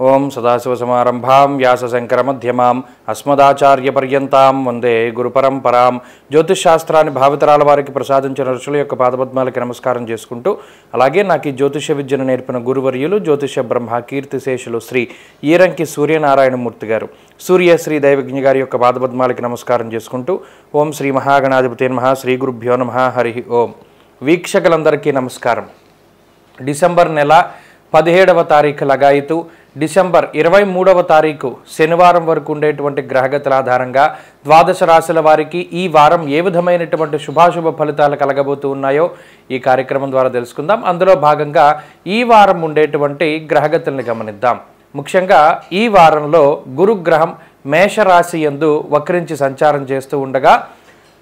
ఓం సదాశివసమారంభాం వ్యాసశంకరమధ్యమాం అస్మదాచార్యపర్యంతాం వందే గురుపరంపరాం. జ్యోతిషశాస్త్రాన్ని భావితరాల వారికి ప్రసాదించిన ఋషుల యొక్క పాదపద్మాలకి నమస్కారం చేసుకుంటూ, అలాగే నాకు ఈ జ్యోతిష విద్యను నేర్పిన గురువర్యులు జ్యోతిష బ్రహ్మ కీర్తిశేషులు శ్రీ ఈరంకి సూర్యనారాయణమూర్తి గారు, సూర్యశ్రీ దైవజ్ఞ గారి యొక్క పాదపద్మాలకి నమస్కారం చేసుకుంటూ, ఓం శ్రీ మహాగణాధిపతి నమః, శ్రీ గురుభ్యో నమః, హరి ఓం. వీక్షకులందరికీ నమస్కారం. డిసెంబర్ నెల 17వ తారీఖు లగాయితూ డిసెంబర్ 23వ తారీఖు శనివారం వరకు ఉండేటువంటి గ్రహగతుల ఆధారంగా ద్వాదశ రాశుల వారికి ఈ వారం ఏ విధమైనటువంటి శుభాశుభ ఫలితాలు కలగబోతూ ఉన్నాయో ఈ కార్యక్రమం ద్వారా తెలుసుకుందాం. అందులో భాగంగా ఈ వారం ఉండేటువంటి గ్రహగతుల్ని గమనిద్దాం. ముఖ్యంగా ఈ వారంలో గురుగ్రహం మేషరాశి యందు వక్రించి సంచారం చేస్తూ ఉండగా,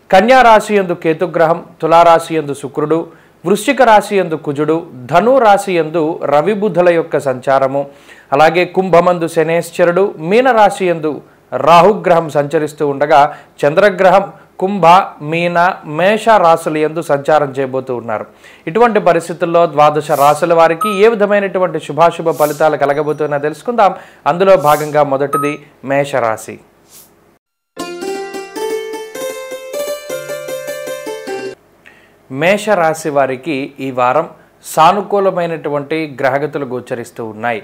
కన్యారాశి యందు కేతుగ్రహం, తులారాశి యందు శుక్రుడు, వృశ్చిక రాశి యందు కుజుడు, ధను రాశి యందు రవి బుధుల యొక్క సంచారము, అలాగే కుంభమందు శనేశ్వరుడు, మీనరాశి యందు రాహుగ్రహం సంచరిస్తూ ఉండగా, చంద్రగ్రహం కుంభ, మీన, మేష రాశుల యందు సంచారం చేయబోతూ ఉన్నారు. ఇటువంటి పరిస్థితుల్లో ద్వాదశ రాశుల వారికి ఏ విధమైనటువంటి శుభాశుభ ఫలితాలు కలగబోతున్నా తెలుసుకుందాం. అందులో భాగంగా మొదటిది మేషరాశి. మేషరాశి వారికి ఈ వారం సానుకూలమైనటువంటి గ్రహగతులు గోచరిస్తూ ఉన్నాయి.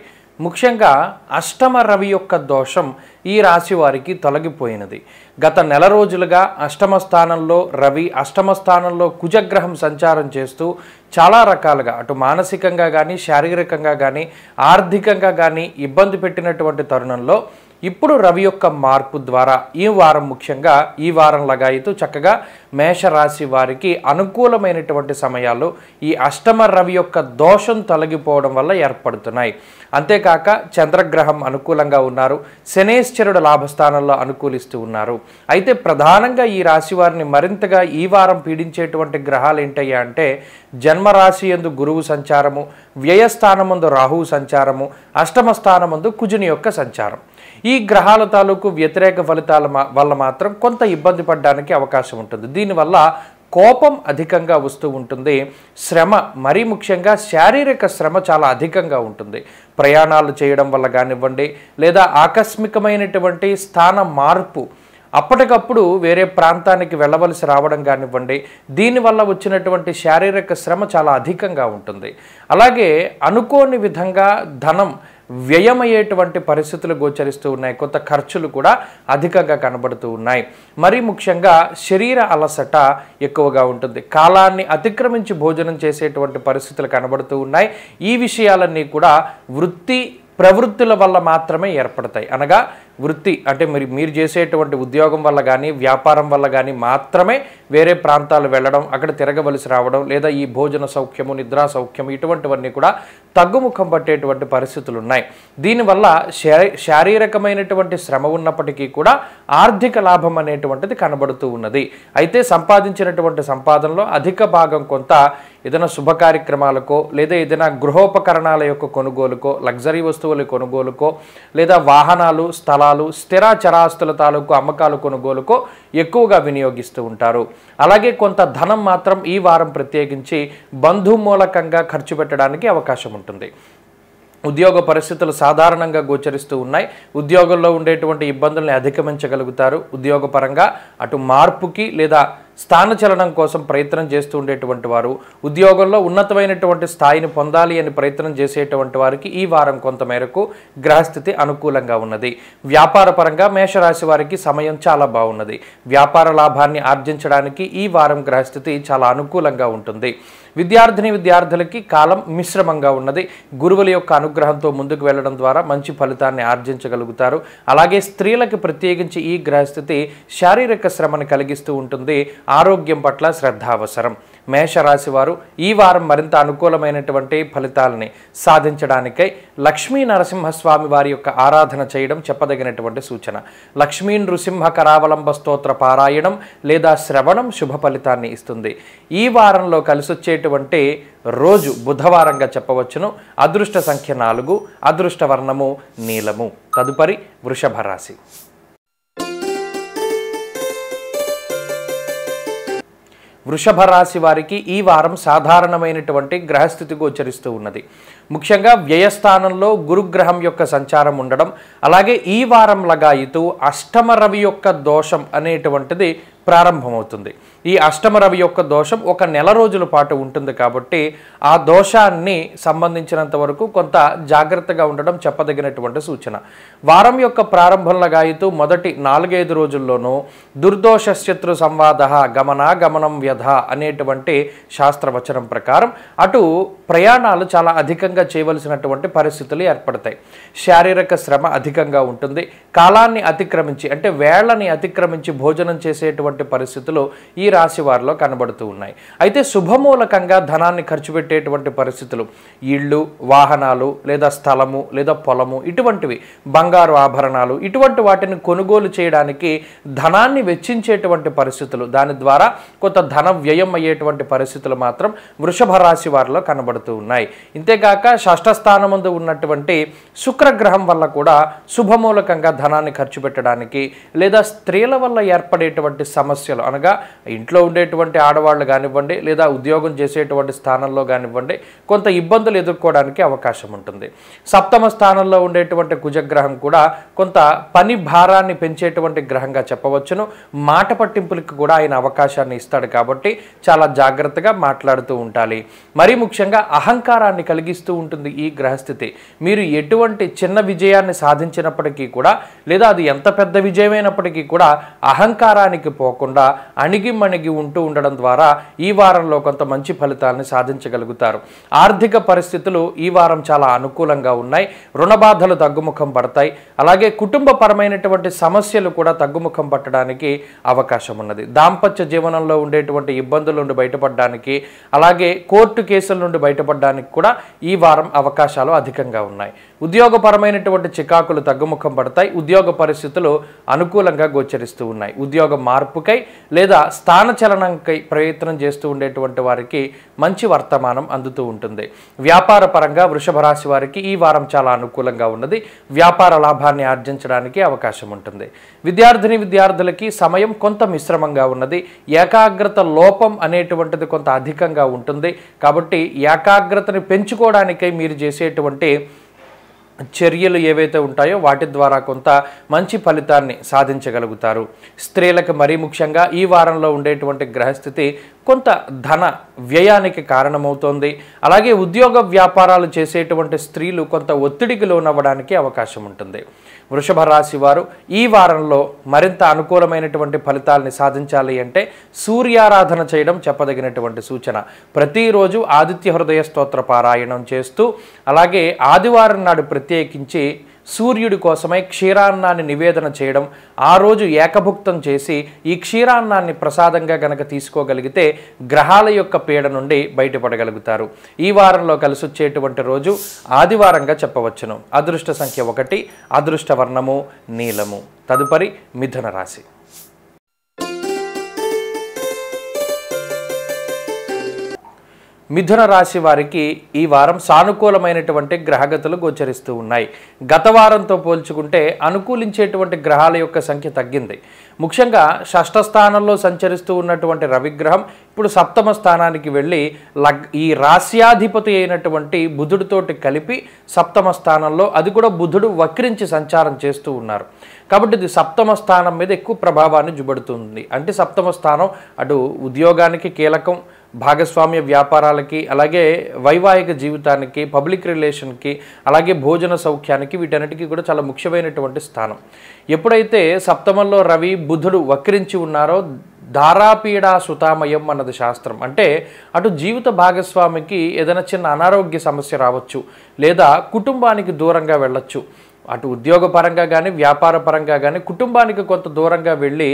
ముఖ్యంగా అష్టమ రవి యొక్క దోషం ఈ రాశి వారికి తొలగిపోయినది. గత నెల రోజులుగా అష్టమ స్థానంలో రవి, అష్టమ స్థానంలో కుజగ్రహం సంచారం చేస్తూ చాలా రకాలుగా అటు మానసికంగా కానీ, శారీరకంగా కానీ, ఆర్థికంగా కానీ ఇబ్బంది పెట్టినటువంటి తరుణంలో ఇప్పుడు రవి యొక్క మార్పు ద్వారా ఈ వారం, ముఖ్యంగా ఈ వారం లగాయితూ చక్కగా మేషరాశి వారికి అనుకూలమైనటువంటి సమయాలు ఈ అష్టమ రవి యొక్క దోషం తొలగిపోవడం వల్ల ఏర్పడుతున్నాయి. అంతేకాక చంద్రగ్రహం అనుకూలంగా ఉన్నారు, శనేశ్వరుడు లాభస్థానంలో అనుకూలిస్తూ ఉన్నారు. అయితే ప్రధానంగా ఈ రాశి వారిని మరింతగా ఈ వారం పీడించేటువంటి గ్రహాలు ఏంటయ్యా అంటే, జన్మరాశి యందు గురువు సంచారము, వ్యయస్థానమందు రాహువు సంచారము, అష్టమ స్థానమందు కుజుని యొక్క సంచారం. ఈ గ్రహాల తాలూకు వ్యతిరేక ఫలితాల వల్ల మాత్రం కొంత ఇబ్బంది పడడానికి అవకాశం ఉంటుంది. దీనివల్ల కోపం అధికంగా వస్తూ ఉంటుంది, శ్రమ, మరీ ముఖ్యంగా శారీరక శ్రమ చాలా అధికంగా ఉంటుంది. ప్రయాణాలు చేయడం వల్ల కానివ్వండి, లేదా ఆకస్మికమైనటువంటి స్థాన మార్పు, అప్పటికప్పుడు వేరే ప్రాంతానికి వెళ్ళవలసి రావడం కానివ్వండి, దీనివల్ల వచ్చినటువంటి శారీరక శ్రమ చాలా అధికంగా ఉంటుంది. అలాగే అనుకోని విధంగా ధనం వ్యయమయ్యేటువంటి పరిస్థితులు గోచరిస్తూ ఉన్నాయి. కొంత ఖర్చులు కూడా అధికంగా కనబడుతూ ఉన్నాయి. మరీ ముఖ్యంగా శరీర అలసట ఎక్కువగా ఉంటుంది. కాలాన్ని అతిక్రమించి భోజనం చేసేటువంటి పరిస్థితులు కనబడుతూ ఉన్నాయి. ఈ విషయాలన్నీ కూడా వృత్తి ప్రవృత్తుల వల్ల మాత్రమే ఏర్పడతాయి. అనగా వృత్తి అంటే మీరు చేసేటువంటి ఉద్యోగం వల్ల కానీ, వ్యాపారం వల్ల కానీ మాత్రమే వేరే ప్రాంతాలు వెళ్ళడం, అక్కడ తిరగవలసి రావడం, లేదా ఈ భోజన సౌఖ్యము, నిద్రా సౌఖ్యము, ఇటువంటివన్నీ కూడా తగ్గుముఖం పట్టేటువంటి పరిస్థితులు ఉన్నాయి. దీనివల్ల శారీరకమైనటువంటి శ్రమ ఉన్నప్పటికీ కూడా ఆర్థిక లాభం అనేటువంటిది కనబడుతూ ఉన్నది. అయితే సంపాదించినటువంటి సంపాదనలో అధిక భాగం కొంత ఏదైనా శుభ కార్యక్రమాలకో, లేదా ఏదైనా గృహోపకరణాల యొక్క కొనుగోలుకో, లగ్జరీ వస్తువుల కొనుగోలుకో, లేదా వాహనాలు, స్థలాలు, స్థిర చరాస్తుల తాలూకు అమ్మకాలు కొనుగోలుకో ఎక్కువగా వినియోగిస్తూ ఉంటారు. అలాగే కొంత ధనం మాత్రం ఈ వారం ప్రత్యేకించి బంధుమూలకంగా ఖర్చు పెట్టడానికి అవకాశం ఉంటుంది. ఉద్యోగ పరిస్థితులు సాధారణంగా గోచరిస్తూ ఉన్నాయి. ఉద్యోగంలో ఉండేటువంటి ఇబ్బందుల్ని అధిగమించగలుగుతారు. ఉద్యోగపరంగా అటు మార్పుకి లేదా స్థానచలనం కోసం ప్రయత్నం చేస్తూ ఉండేటువంటి వారు, ఉద్యోగంలో ఉన్నతమైనటువంటి స్థాయిని పొందాలి అని ప్రయత్నం చేసేటువంటి వారికి ఈ వారం కొంతమేరకు గ్రహస్థితి అనుకూలంగా ఉన్నది. వ్యాపార పరంగా మేషరాశి వారికి సమయం చాలా బాగున్నది. వ్యాపార లాభాన్ని ఆర్జించడానికి ఈ వారం గ్రహస్థితి చాలా అనుకూలంగా ఉంటుంది. విద్యార్థులకి కాలం మిశ్రమంగా ఉన్నది. గురువుల యొక్క అనుగ్రహంతో ముందుకు వెళ్ళడం ద్వారా మంచి ఫలితాన్ని ఆర్జించగలుగుతారు. అలాగే స్త్రీలకు ప్రత్యేకించి ఈ గ్రహస్థితి శారీరక శ్రమను కలిగిస్తూ ఉంటుంది. ఆరోగ్యం పట్ల శ్రద్ధ అవసరం. మేషరాశి వారు ఈ వారం మరింత అనుకూలమైనటువంటి ఫలితాలని సాధించడానికై లక్ష్మీ నరసింహస్వామి వారి యొక్క ఆరాధన చేయడం చెప్పదగినటువంటి సూచన. లక్ష్మీ నృసింహ కరావలంబ స్తోత్ర పారాయణం లేదా శ్రవణం శుభ ఫలితాన్ని ఇస్తుంది. ఈ వారంలో కలిసొచ్చేటువంటి రోజు బుధవారంగా చెప్పవచ్చును. అదృష్ట సంఖ్య 4, అదృష్ట వర్ణము నీలము. తదుపరి వృషభ రాశి. వృషభ రాశి వారికి ఈ వారం సాధారణమైనటువంటి గ్రహస్థితి గోచరిస్తూ ఉన్నది. ముఖ్యంగా వ్యయస్థానంలో గురుగ్రహం యొక్క సంచారం ఉండడం, అలాగే ఈ వారం లగాయితూ అష్టమ రవి యొక్క దోషం అనేటువంటిది ప్రారంభమవుతుంది. ఈ అష్టమ రవి యొక్క దోషం ఒక నెల రోజుల పాటు ఉంటుంది కాబట్టి ఆ దోషాన్ని సంబంధించినంత వరకు కొంత జాగ్రత్తగా ఉండడం చెప్పదగినటువంటి సూచన. వారం యొక్క ప్రారంభం లగాయితూ మొదటి 4-5 రోజుల్లోనూ దుర్దోష శత్రు సంవాద గమనం వ్యధ అనేటువంటి శాస్త్రవచనం ప్రకారం అటు ప్రయాణాలు చాలా అధికంగా చేయవలసినటువంటి పరిస్థితులు ఏర్పడతాయి. శారీరక శ్రమ అధికంగా ఉంటుంది. కాలాన్ని అతిక్రమించి అంటే వేళని అతిక్రమించి భోజనం చేసేటువంటి పరిస్థితులు ఈ రాశి వారిలో కనబడుతూ ఉన్నాయి. అయితే శుభమూలకంగా ధనాన్ని ఖర్చు పెట్టేటువంటి పరిస్థితులు, ఇళ్ళు, వాహనాలు లేదా స్థలము లేదా పొలము, ఇటువంటివి బంగారు ఆభరణాలు, ఇటువంటి వాటిని కొనుగోలు చేయడానికి ధనాన్ని వెచ్చించేటువంటి పరిస్థితులు, దాని ద్వారా కొంత ధన వ్యయం అయ్యేటువంటి పరిస్థితులు మాత్రం వృషభ రాశి వారిలో కనబడుతూ ఉన్నాయి. ఇంతేకాక షష్ఠ స్థానమందు ఉన్నటువంటి శుక్రగ్రహం వల్ల కూడా శుభమూలకంగా ధనాన్ని ఖర్చు పెట్టడానికి లేదా స్త్రీల వల్ల ఏర్పడేటువంటి సమస్యలు అనగా ఇంట్లో ఉండేటువంటి ఆడవాళ్ళు కానివ్వండి లేదా ఉద్యోగం చేసేటువంటి స్థానంలో కానివ్వండి కొంత ఇబ్బందులు ఎదుర్కోవడానికి అవకాశం ఉంటుంది. సప్తమ స్థానంలో ఉండేటువంటి కుజగ్రహం కూడా కొంత పని భారాన్ని పెంచేటువంటి గ్రహంగా చెప్పవచ్చును. మాట పట్టింపులకు కూడా ఆయన అవకాశాన్ని ఇస్తాడు కాబట్టి చాలా జాగ్రత్తగా మాట్లాడుతూ ఉండాలి. మరీ ముఖ్యంగా అహంకారాన్ని కలిగిస్తూ ఉంటుంది ఈ గ్రహస్థితి. మీరు ఎటువంటి చిన్న విజయాన్ని సాధించినప్పటికీ కూడా లేదా అది ఎంత పెద్ద విజయమైనప్పటికీ కూడా అహంకారానికి పోకుండా అణిగిమణిగి ఉంటూ ఉండడం ద్వారా ఈ వారంలో కొంత మంచి ఫలితాలను సాధించగలుగుతారు. ఆర్థిక పరిస్థితులు ఈ వారం చాలా అనుకూలంగా ఉన్నాయి. రుణ బాధలు తగ్గుముఖం పడతాయి. అలాగే కుటుంబపరమైనటువంటి సమస్యలు కూడా తగ్గుముఖం పట్టడానికి అవకాశం ఉన్నది. దాంపత్య జీవనంలో ఉండేటువంటి ఇబ్బందుల నుండి బయటపడడానికి అలాగే కోర్టు కేసుల నుండి బయటపడడానికి కూడా ఈ వారం అవకాశాలు అధికంగా ఉన్నాయి. ఉద్యోగపరమైనటువంటి చికాకులు తగ్గుముఖం పడతాయి. ఉద్యోగ పరిస్థితులు అనుకూలంగా గోచరిస్తూ ఉన్నాయి. ఉద్యోగ మార్పుకై లేదా స్థానచలనంకై ప్రయత్నం చేస్తూ ఉండేటువంటి వారికి మంచి వర్తమానం అందుతూ ఉంటుంది. వ్యాపార పరంగా వృషభ రాశి వారికి ఈ వారం చాలా అనుకూలంగా ఉన్నది. వ్యాపార లాభాన్ని ఆర్జించడానికి అవకాశం ఉంటుంది. విద్యార్థులకి సమయం కొంత మిశ్రమంగా ఉన్నది. ఏకాగ్రత లోపం అనేటువంటిది కొంత అధికంగా ఉంటుంది. కాబట్టి ఏకాగ్రతని పెంచుకోవడానికై మీరు చేసేటువంటి చర్యలు ఏవైతే ఉంటాయో వాటి ద్వారా కొంత మంచి ఫలితాన్ని సాధించగలుగుతారు. స్త్రీలకు మరీ ముఖ్యంగా ఈ వారంలో ఉండేటువంటి గ్రహస్థితి కొంత ధన వ్యయానికి కారణమవుతోంది. అలాగే ఉద్యోగ వ్యాపారాలు చేసేటువంటి స్త్రీలు కొంత ఒత్తిడికి లోనవ్వడానికి అవకాశం ఉంటుంది. వృషభ రాశి వారు ఈ వారంలో మరింత అనుకూలమైనటువంటి ఫలితాలని సాధించాలి అంటే సూర్యారాధన చేయడం చెప్పదగినటువంటి సూచన. ప్రతిరోజు ఆదిత్య హృదయ స్తోత్ర పారాయణం చేస్తూ అలాగే ఆదివారం నాడు ప్రత్యేకించి సూర్యుడి కోసమై క్షీరాన్నాన్ని నివేదన చేయడం, ఆ రోజు ఏకభుక్తం చేసి ఈ క్షీరాన్నాన్ని ప్రసాదంగా గనక తీసుకోగలిగితే గ్రహాల యొక్క పీడ నుండి బయటపడగలుగుతారు. ఈ వారంలో కలిసి వచ్చేటువంటి రోజు ఆదివారంగా చెప్పవచ్చును. అదృష్ట సంఖ్య 1, అదృష్ట వర్ణము నీలము. తదుపరి మిథున రాశి. మిథున రాశి వారికి ఈ వారం సానుకూలమైనటువంటి గ్రహగతులు గోచరిస్తూ ఉన్నాయి. గత వారంతో పోల్చుకుంటే అనుకూలించేటువంటి గ్రహాల యొక్క సంఖ్య తగ్గింది. ముఖ్యంగా షష్ఠ స్థానంలో సంచరిస్తూ ఉన్నటువంటి రవిగ్రహం ఇప్పుడు సప్తమ స్థానానికి వెళ్ళి ఈ రాశ్యాధిపతి అయినటువంటి బుధుడితోటి కలిపి సప్తమ స్థానంలో, అది కూడా బుధుడు వక్రించి సంచారం చేస్తూ ఉన్నారు. కాబట్టి ఇది సప్తమ స్థానం మీద ఎక్కువ ప్రభావాన్ని చూపెడుతుంది. అంటే సప్తమ స్థానం అటు ఉద్యోగానికి కీలకం, భాగస్వామ్య వ్యాపారాలకి, అలాగే వైవాహిక జీవితానికి, పబ్లిక్ రిలేషన్కి, అలాగే భోజన సౌఖ్యానికి, వీటన్నిటికీ కూడా చాలా ముఖ్యమైనటువంటి స్థానం. ఎప్పుడైతే సప్తమంలో రవి బుధుడు వక్రించి ఉన్నారో ధారాపీడా సుతామయం అన్నది శాస్త్రం. అంటే అటు జీవిత భాగస్వామికి ఏదైనా చిన్న అనారోగ్య సమస్య రావచ్చు, లేదా కుటుంబానికి దూరంగా వెళ్ళొచ్చు. అటు ఉద్యోగపరంగా కానీ వ్యాపార పరంగా కానీ కుటుంబానికి కొంత దూరంగా వెళ్ళి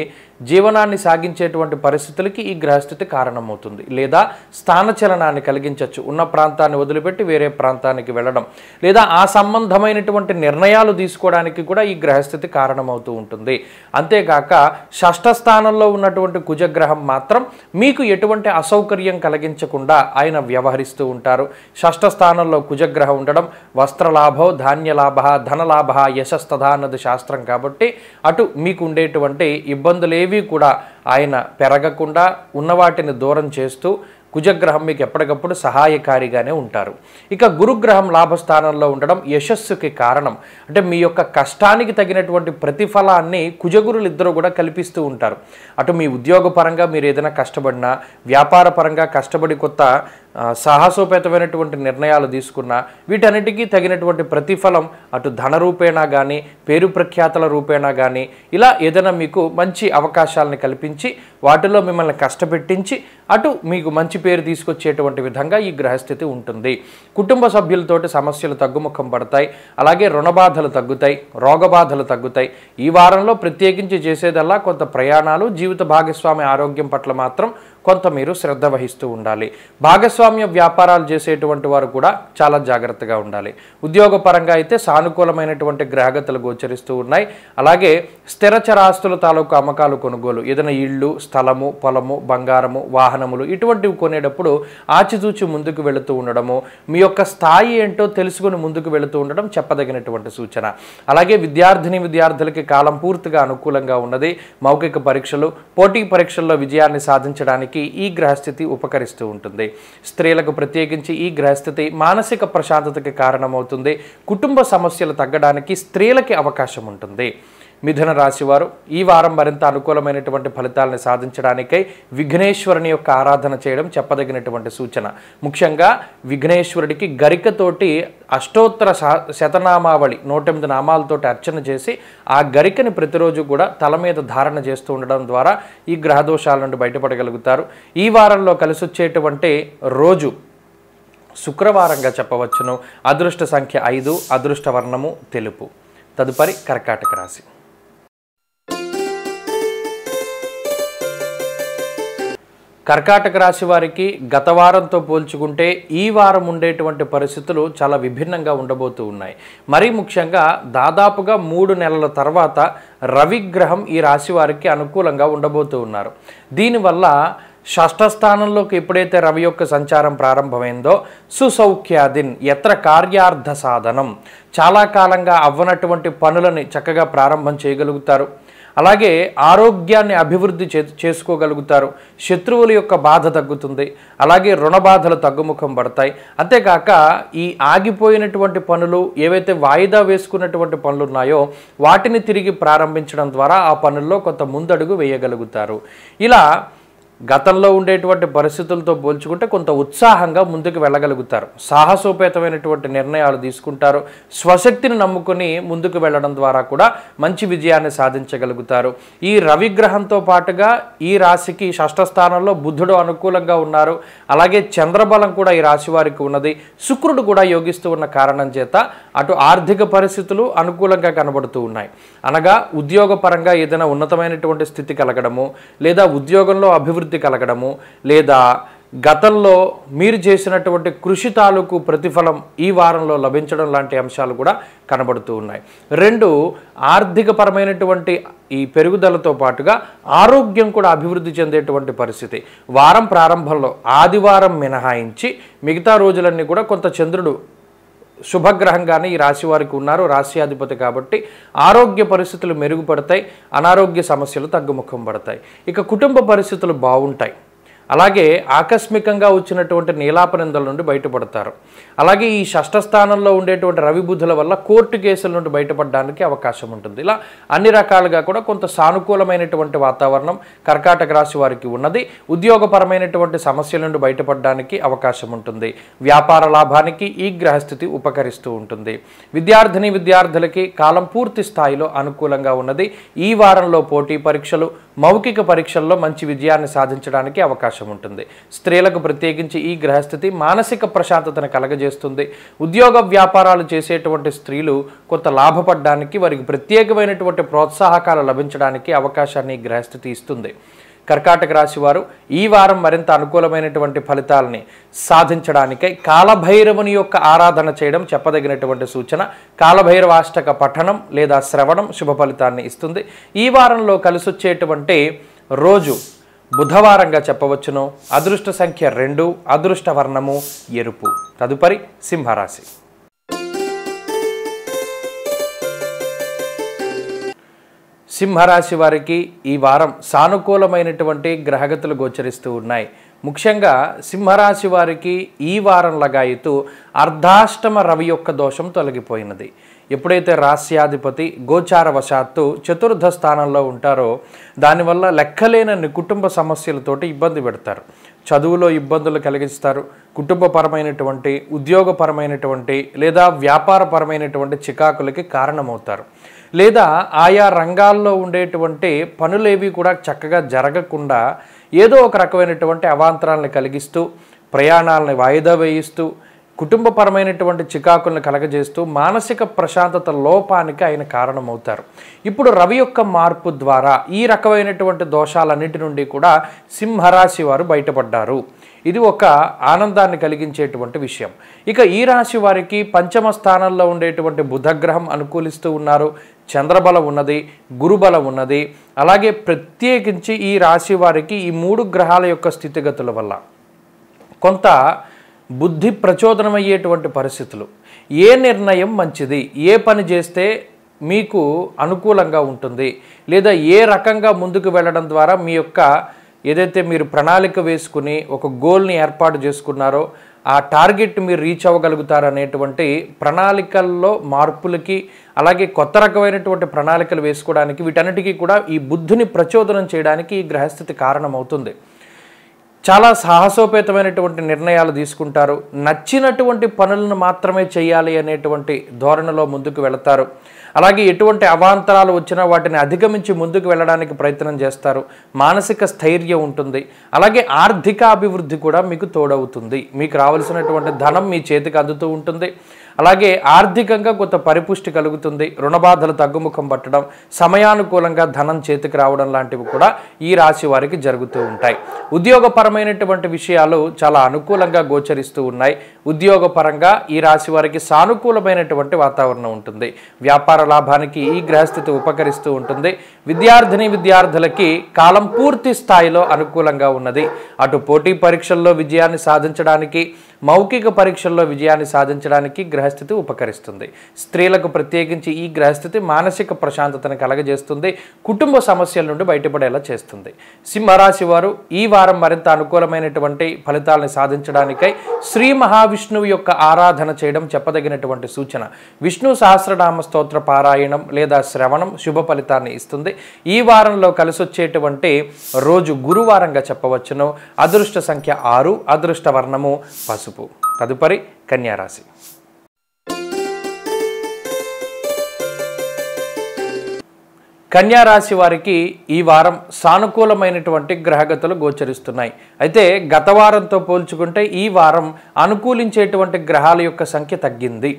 జీవనాన్ని సాగించేటువంటి పరిస్థితులకి ఈ గ్రహస్థితి కారణమవుతుంది. లేదా స్థానచలనాన్ని కలిగించవచ్చు. ఉన్న ప్రాంతాన్ని వదిలిపెట్టి వేరే ప్రాంతానికి వెళ్ళడం, లేదా ఆ సంబంధమైనటువంటి నిర్ణయాలు తీసుకోవడానికి కూడా ఈ గ్రహస్థితి కారణమవుతూ ఉంటుంది. అంతేకాక షష్ఠ స్థానంలో ఉన్నటువంటి కుజగ్రహం మాత్రం మీకు ఎటువంటి అసౌకర్యం కలిగించకుండా ఆయన వ్యవహరిస్తూ ఉంటారు. షష్ఠ స్థానంలో కుజగ్రహం ఉండడం వస్త్రలాభో ధాన్యలాభ ధనలాభ యశస్తథ అన్నది శాస్త్రం. కాబట్టి అటు మీకు ఉండేటువంటి ఇబ్బందులేవి కూడా ఆయన పెరగకుండా ఉన్న వాటిని దూరం చేస్తూ కుజగ్రహం మీకు ఎప్పటికప్పుడు సహాయకారిగానే ఉంటారు. ఇక గురుగ్రహం లాభస్థానంలో ఉండడం యశస్సుకి కారణం. అంటే మీ యొక్క కష్టానికి తగినటువంటి ప్రతిఫలాన్ని కుజగురులు ఇద్దరు కూడా కల్పిస్తూ ఉంటారు. అటు మీ ఉద్యోగపరంగా మీరు ఏదైనా కష్టపడినా, వ్యాపార పరంగా కష్టపడి కొత్త సాహసోపేతమైనటువంటి నిర్ణయాలు తీసుకున్నా వీటన్నిటికీ తగినటువంటి ప్రతిఫలం అటు ధన రూపేణా కానీ, పేరు ప్రఖ్యాతల రూపేణా కానీ ఇలా ఏదైనా మీకు మంచి అవకాశాలను కల్పించి వాటిలో మిమ్మల్ని కష్టపెట్టించి అటు మీకు మంచి పేరు తీసుకొచ్చేటువంటి విధంగా ఈ గ్రహస్థితి ఉంటుంది. కుటుంబ సభ్యులతోటి సమస్యలు తగ్గుముఖం పడతాయి. అలాగే రుణబాధలు తగ్గుతాయి, రోగబాధలు తగ్గుతాయి. ఈ వారంలో ప్రత్యేకించి చేసేదల్లా కొంత ప్రయాణాలు, జీవిత భాగస్వామి ఆరోగ్యం పట్ల మాత్రం కొంత మీరు శ్రద్ధ వహిస్తూ ఉండాలి. భాగస్వామ్య వ్యాపారాలు చేసేటువంటి వారు కూడా చాలా జాగ్రత్తగా ఉండాలి. ఉద్యోగపరంగా అయితే సానుకూలమైనటువంటి గ్రహగతులు గోచరిస్తూ ఉన్నాయి. అలాగే స్థిరచరాస్తుల తాలూకు అమ్మకాలు, కొనుగోలు, ఏదైనా ఇళ్ళు, స్థలము, పొలము, బంగారము, వాహనములు ఇటువంటివి కొనేటప్పుడు ఆచితూచి ముందుకు వెళుతూ ఉండడము, మీ యొక్క స్థాయి ఏంటో తెలుసుకుని ముందుకు వెళుతూ ఉండడం చెప్పదగినటువంటి సూచన. అలాగే విద్యార్థులకి కాలం పూర్తిగా అనుకూలంగా ఉన్నది. మౌఖిక పరీక్షలు, పోటీ పరీక్షల్లో విజయాన్ని సాధించడానికి ఈ గ్రహస్థితి ఉపకరిస్తూ ఉంటుంది. స్త్రీలకు ప్రత్యేకించి ఈ గ్రహస్థితి మానసిక ప్రశాంతతకి కారణమవుతుంది. కుటుంబ సమస్యలు తగ్గడానికి స్త్రీలకి అవకాశం ఉంటుంది. మిథున రాశి వారు ఈ వారం మరింత అనుకూలమైనటువంటి ఫలితాలను సాధించడానికై విఘ్నేశ్వరుని యొక్క ఆరాధన చేయడం చెప్పదగినటువంటి సూచన. ముఖ్యంగా విఘ్నేశ్వరుడికి గరికతోటి అష్టోత్తర శతనామావళి 108 నామాలతోటి అర్చన చేసి ఆ గరికని ప్రతిరోజు కూడా తల మీద ధారణ చేస్తూ ఉండడం ద్వారా ఈ గ్రహదోషాల నుండి బయటపడగలుగుతారు. ఈ వారంలో కలిసొచ్చేటువంటి రోజు శుక్రవారంగా చెప్పవచ్చును. అదృష్ట సంఖ్య 5, అదృష్ట వర్ణము తెలుపు. తదుపరి కర్కాటక రాశి. కర్కాటక రాశి వారికి గత వారంతో పోల్చుకుంటే ఈ వారం ఉండేటువంటి పరిస్థితులు చాలా విభిన్నంగా ఉండబోతూ ఉన్నాయి. మరీ ముఖ్యంగా దాదాపుగా 3 నెలల తర్వాత రవిగ్రహం ఈ రాశి వారికి అనుకూలంగా ఉండబోతూ ఉన్నారు. దీనివల్ల షష్ఠ స్థానంలోకి ఎప్పుడైతే రవి యొక్క సంచారం ప్రారంభమైందో సుసౌఖ్యాదిన్ ఎత్ర కార్యార్థ సాధనం, చాలా కాలంగా అవ్వనటువంటి పనులని చక్కగా ప్రారంభం చేయగలుగుతారు. అలాగే ఆరోగ్యాన్ని అభివృద్ధి చేసుకోగలుగుతారు. శత్రువుల యొక్క బాధ తగ్గుతుంది. అలాగే రుణ బాధలు తగ్గుముఖం పడతాయి. అంతేకాక ఈ ఆగిపోయినటువంటి పనులు, ఏవైతే వాయిదా వేసుకున్నటువంటి పనులు ఉన్నాయో వాటిని తిరిగి ప్రారంభించడం ద్వారా ఆ పనుల్లో కొంత ముందడుగు వేయగలుగుతారు. ఇలా గతంలో ఉండేటువంటి పరిస్థితులతో పోల్చుకుంటే కొంత ఉత్సాహంగా ముందుకు వెళ్ళగలుగుతారు. సాహసోపేతమైనటువంటి నిర్ణయాలు తీసుకుంటారు. స్వశక్తిని నమ్ముకొని ముందుకు వెళ్ళడం ద్వారా కూడా మంచి విజయాన్ని సాధించగలుగుతారు. ఈ రవిగ్రహంతో పాటుగా ఈ రాశికి షష్ఠ స్థానంలో బుధుడు అనుకూలంగా ఉన్నారు. అలాగే చంద్రబలం కూడా ఈ రాశి వారికి ఉన్నది. శుక్రుడు కూడా యోగిస్తూ ఉన్న కారణం చేత అటు ఆర్థిక పరిస్థితులు అనుకూలంగా కనబడుతూ ఉన్నాయి. అనగా ఉద్యోగపరంగా ఏదైనా ఉన్నతమైనటువంటి స్థితి కలగడము, లేదా ఉద్యోగంలో అభివృద్ధి కలగడము, లేదా గతంలో మీరు చేసినటువంటి కృషి తాలూకు ప్రతిఫలం ఈ వారంలో లభించడం లాంటి అంశాలు కూడా కనబడుతూ ఉన్నాయి. 2 ఆర్థికపరమైనటువంటి ఈ పెరుగుదలతో పాటుగా ఆరోగ్యం కూడా అభివృద్ధి చెందేటువంటి పరిస్థితి. వారం ప్రారంభంలో ఆదివారం మినహాయించి మిగతా రోజులన్నీ కూడా కొంత చంద్రుడు శుభగ్రహంగానే ఈ రాశి వారికి ఉన్నారు, రాశ్యాధిపతి కాబట్టి ఆరోగ్య పరిస్థితులు మెరుగుపడతాయి. అనారోగ్య సమస్యలు తగ్గుముఖం పడతాయి. ఇక కుటుంబ పరిస్థితులు బాగుంటాయి. అలాగే ఆకస్మికంగా వచ్చినటువంటి నీలాపనిందల నుండి బయటపడతారు. అలాగే ఈ షష్ఠ స్థానంలో ఉండేటువంటి రవి బుధుల వల్ల కోర్టు కేసుల నుండి బయటపడడానికి అవకాశం ఉంటుంది. ఇలా అన్ని రకాలుగా కూడా కొంత సానుకూలమైనటువంటి వాతావరణం కర్కాటక రాశి వారికి ఉన్నది. ఉద్యోగపరమైనటువంటి సమస్యల నుండి బయటపడడానికి అవకాశం ఉంటుంది. వ్యాపార లాభానికి ఈ గ్రహస్థితి ఉపకరిస్తూ ఉంటుంది. విద్యార్థులకి కాలం పూర్తి స్థాయిలో అనుకూలంగా ఉన్నది. ఈ వారంలో పోటీ పరీక్షలు, మౌఖిక పరీక్షల్లో మంచి విజయాన్ని సాధించడానికి అవకాశం ఉంటుంది. స్త్రీలకు ప్రత్యేకించి ఈ గ్రహస్థితి మానసిక ప్రశాంతతను కలగజేస్తుంది. ఉద్యోగ వ్యాపారాలు చేసేటువంటి స్త్రీలు కొంత లాభపడడానికి, వారికి ప్రత్యేకమైనటువంటి ప్రోత్సాహకాలు లభించడానికి అవకాశాన్ని ఈ గ్రహస్థితి ఇస్తుంది. కర్కాటక రాశి వారు ఈ వారం మరింత అనుకూలమైనటువంటి ఫలితాలని సాధించడానికై కాలభైరవుని యొక్క ఆరాధన చేయడం చెప్పదగినటువంటి సూచన. కాలభైరవాష్టక పఠనం లేదా శ్రవణం శుభ ఫలితాన్ని ఇస్తుంది. ఈ వారంలో కలిసొచ్చేటువంటి రోజు బుధవారంగా చెప్పవచ్చును. అదృష్ట సంఖ్య 2, అదృష్ట వర్ణము ఎరుపు. తదుపరి సింహరాశి. సింహరాశి వారికి ఈ వారం సానుకూలమైనటువంటి గ్రహగతులు గోచరిస్తూ ఉన్నాయి. ముఖ్యంగా సింహరాశి వారికి ఈ వారం లగాయితూ అర్ధాష్టమ రవి యొక్క దోషం తొలగిపోయినది. ఎప్పుడైతే రాస్యాధిపతి గోచారవశాత్తు చతుర్థ స్థానంలో ఉంటారో దానివల్ల లెక్కలేనన్ని కుటుంబ సమస్యలతోటి ఇబ్బంది పెడతారు. చదువులో ఇబ్బందులు కలిగిస్తారు. కుటుంబపరమైనటువంటి ఉద్యోగపరమైనటువంటి లేదా వ్యాపారపరమైనటువంటి చికాకులకి కారణమవుతారు. లేదా ఆయా రంగాల్లో ఉండేటువంటి పనులేవి కూడా చక్కగా జరగకుండా ఏదో ఒక రకమైనటువంటి అవాంతరాలను కలిగిస్తూ ప్రయాణాలను వాయిదా వేయిస్తూ కుటుంబపరమైనటువంటి చికాకులను కలగజేస్తూ మానసిక ప్రశాంతత లోపానికి ఆయన కారణమవుతారు. ఇప్పుడు రవి యొక్క మార్పు ద్వారా ఈ రకమైనటువంటి దోషాలన్నిటి నుండి కూడా సింహరాశి వారు బయటపడ్డారు. ఇది ఒక ఆనందాన్ని కలిగించేటువంటి విషయం. ఇక ఈ రాశి వారికి పంచమ స్థానంలో ఉండేటువంటి బుధగ్రహం అనుకూలిస్తూ ఉన్నారు. చంద్రబలం ఉన్నది, గురుబలం ఉన్నది. అలాగే ప్రత్యేకించి ఈ రాశి వారికి ఈ 3 గ్రహాల యొక్క స్థితిగతుల వల్ల కొంత బుద్ధి ప్రచోదనమయ్యేటువంటి పరిస్థితులు. ఏ నిర్ణయం మంచిది, ఏ పని చేస్తే మీకు అనుకూలంగా ఉంటుంది, లేదా ఏ రకంగా ముందుకు వెళ్ళడం ద్వారా మీ యొక్క ఏదైతే మీరు ప్రణాళిక వేసుకుని ఒక గోల్ని ఏర్పాటు చేసుకున్నారో ఆ టార్గెట్ మీరు రీచ్ అవ్వగలుగుతారనేటువంటి ప్రణాళికల్లో మార్పులకి, అలాగే కొత్త రకమైనటువంటి ప్రణాళికలు వేసుకోవడానికి వీటన్నిటికీ కూడా ఈ బుద్ధిని ప్రచోదనం చేయడానికి ఈ గ్రహస్థితి కారణమవుతుంది. చాలా సాహసోపేతమైనటువంటి నిర్ణయాలు తీసుకుంటారు. నచ్చినటువంటి పనులను మాత్రమే చేయాలి అనేటువంటి ధోరణిలో ముందుకు వెళతారు. అలాగే ఎటువంటి అవాంతరాలు వచ్చినా వాటిని అధిగమించి ముందుకు వెళ్ళడానికి ప్రయత్నం చేస్తారు. మానసిక స్థైర్యం ఉంటుంది. అలాగే ఆర్థిక అభివృద్ధి కూడా మీకు తోడవుతుంది. మీకు రావాల్సినటువంటి ధనం మీ చేతికి అందుతూ ఉంటుంది. అలాగే ఆర్థికంగా కొంత పరిపుష్టి కలుగుతుంది. రుణబాధలు తగ్గుముఖం పట్టడం, సమయానుకూలంగా ధనం చేతికి రావడం లాంటివి కూడా ఈ రాశి వారికి జరుగుతూ ఉంటాయి. ఉద్యోగపరమైనటువంటి విషయాలు చాలా అనుకూలంగా గోచరిస్తూ ఉన్నాయి. ఉద్యోగపరంగా ఈ రాశి వారికి సానుకూలమైనటువంటి వాతావరణం ఉంటుంది. వ్యాపార లాభానికి ఈ గ్రహస్థితి ఉపకరిస్తూ ఉంటుంది. విద్యార్థులకి కాలం పూర్తి స్థాయిలో అనుకూలంగా ఉన్నది. అటు పోటీ పరీక్షల్లో విజయాన్ని సాధించడానికి, మౌఖిక పరీక్షల్లో విజయాన్ని సాధించడానికి గ్రహస్థితి ఉపకరిస్తుంది. స్త్రీలకు ప్రత్యేకించి ఈ గ్రహస్థితి మానసిక ప్రశాంతతను కలగజేస్తుంది. కుటుంబ సమస్యల నుండి బయటపడేలా చేస్తుంది. సింహరాశి వారు ఈ వారం మరింత అనుకూలమైనటువంటి ఫలితాలను సాధించడానికై శ్రీ మహావిష్ణువు యొక్క ఆరాధన చేయడం చెప్పదగినటువంటి సూచన. విష్ణు సహస్రనామ స్తోత్ర పారాయణం లేదా శ్రవణం శుభ ఫలితాన్ని ఇస్తుంది. ఈ వారంలో కలిసొచ్చేటువంటి రోజు గురువారంగా చెప్పవచ్చును. అదృష్ట సంఖ్య 6, అదృష్ట వర్ణము పసుపు. తదుపరి కన్యారాశి. కన్యారాశి వారికి ఈ వారం సానుకూలమైనటువంటి గ్రహగతులు గోచరిస్తున్నాయి. అయితే గత వారంతో పోల్చుకుంటే ఈ వారం అనుకూలించేటువంటి గ్రహాల యొక్క సంఖ్య తగ్గింది.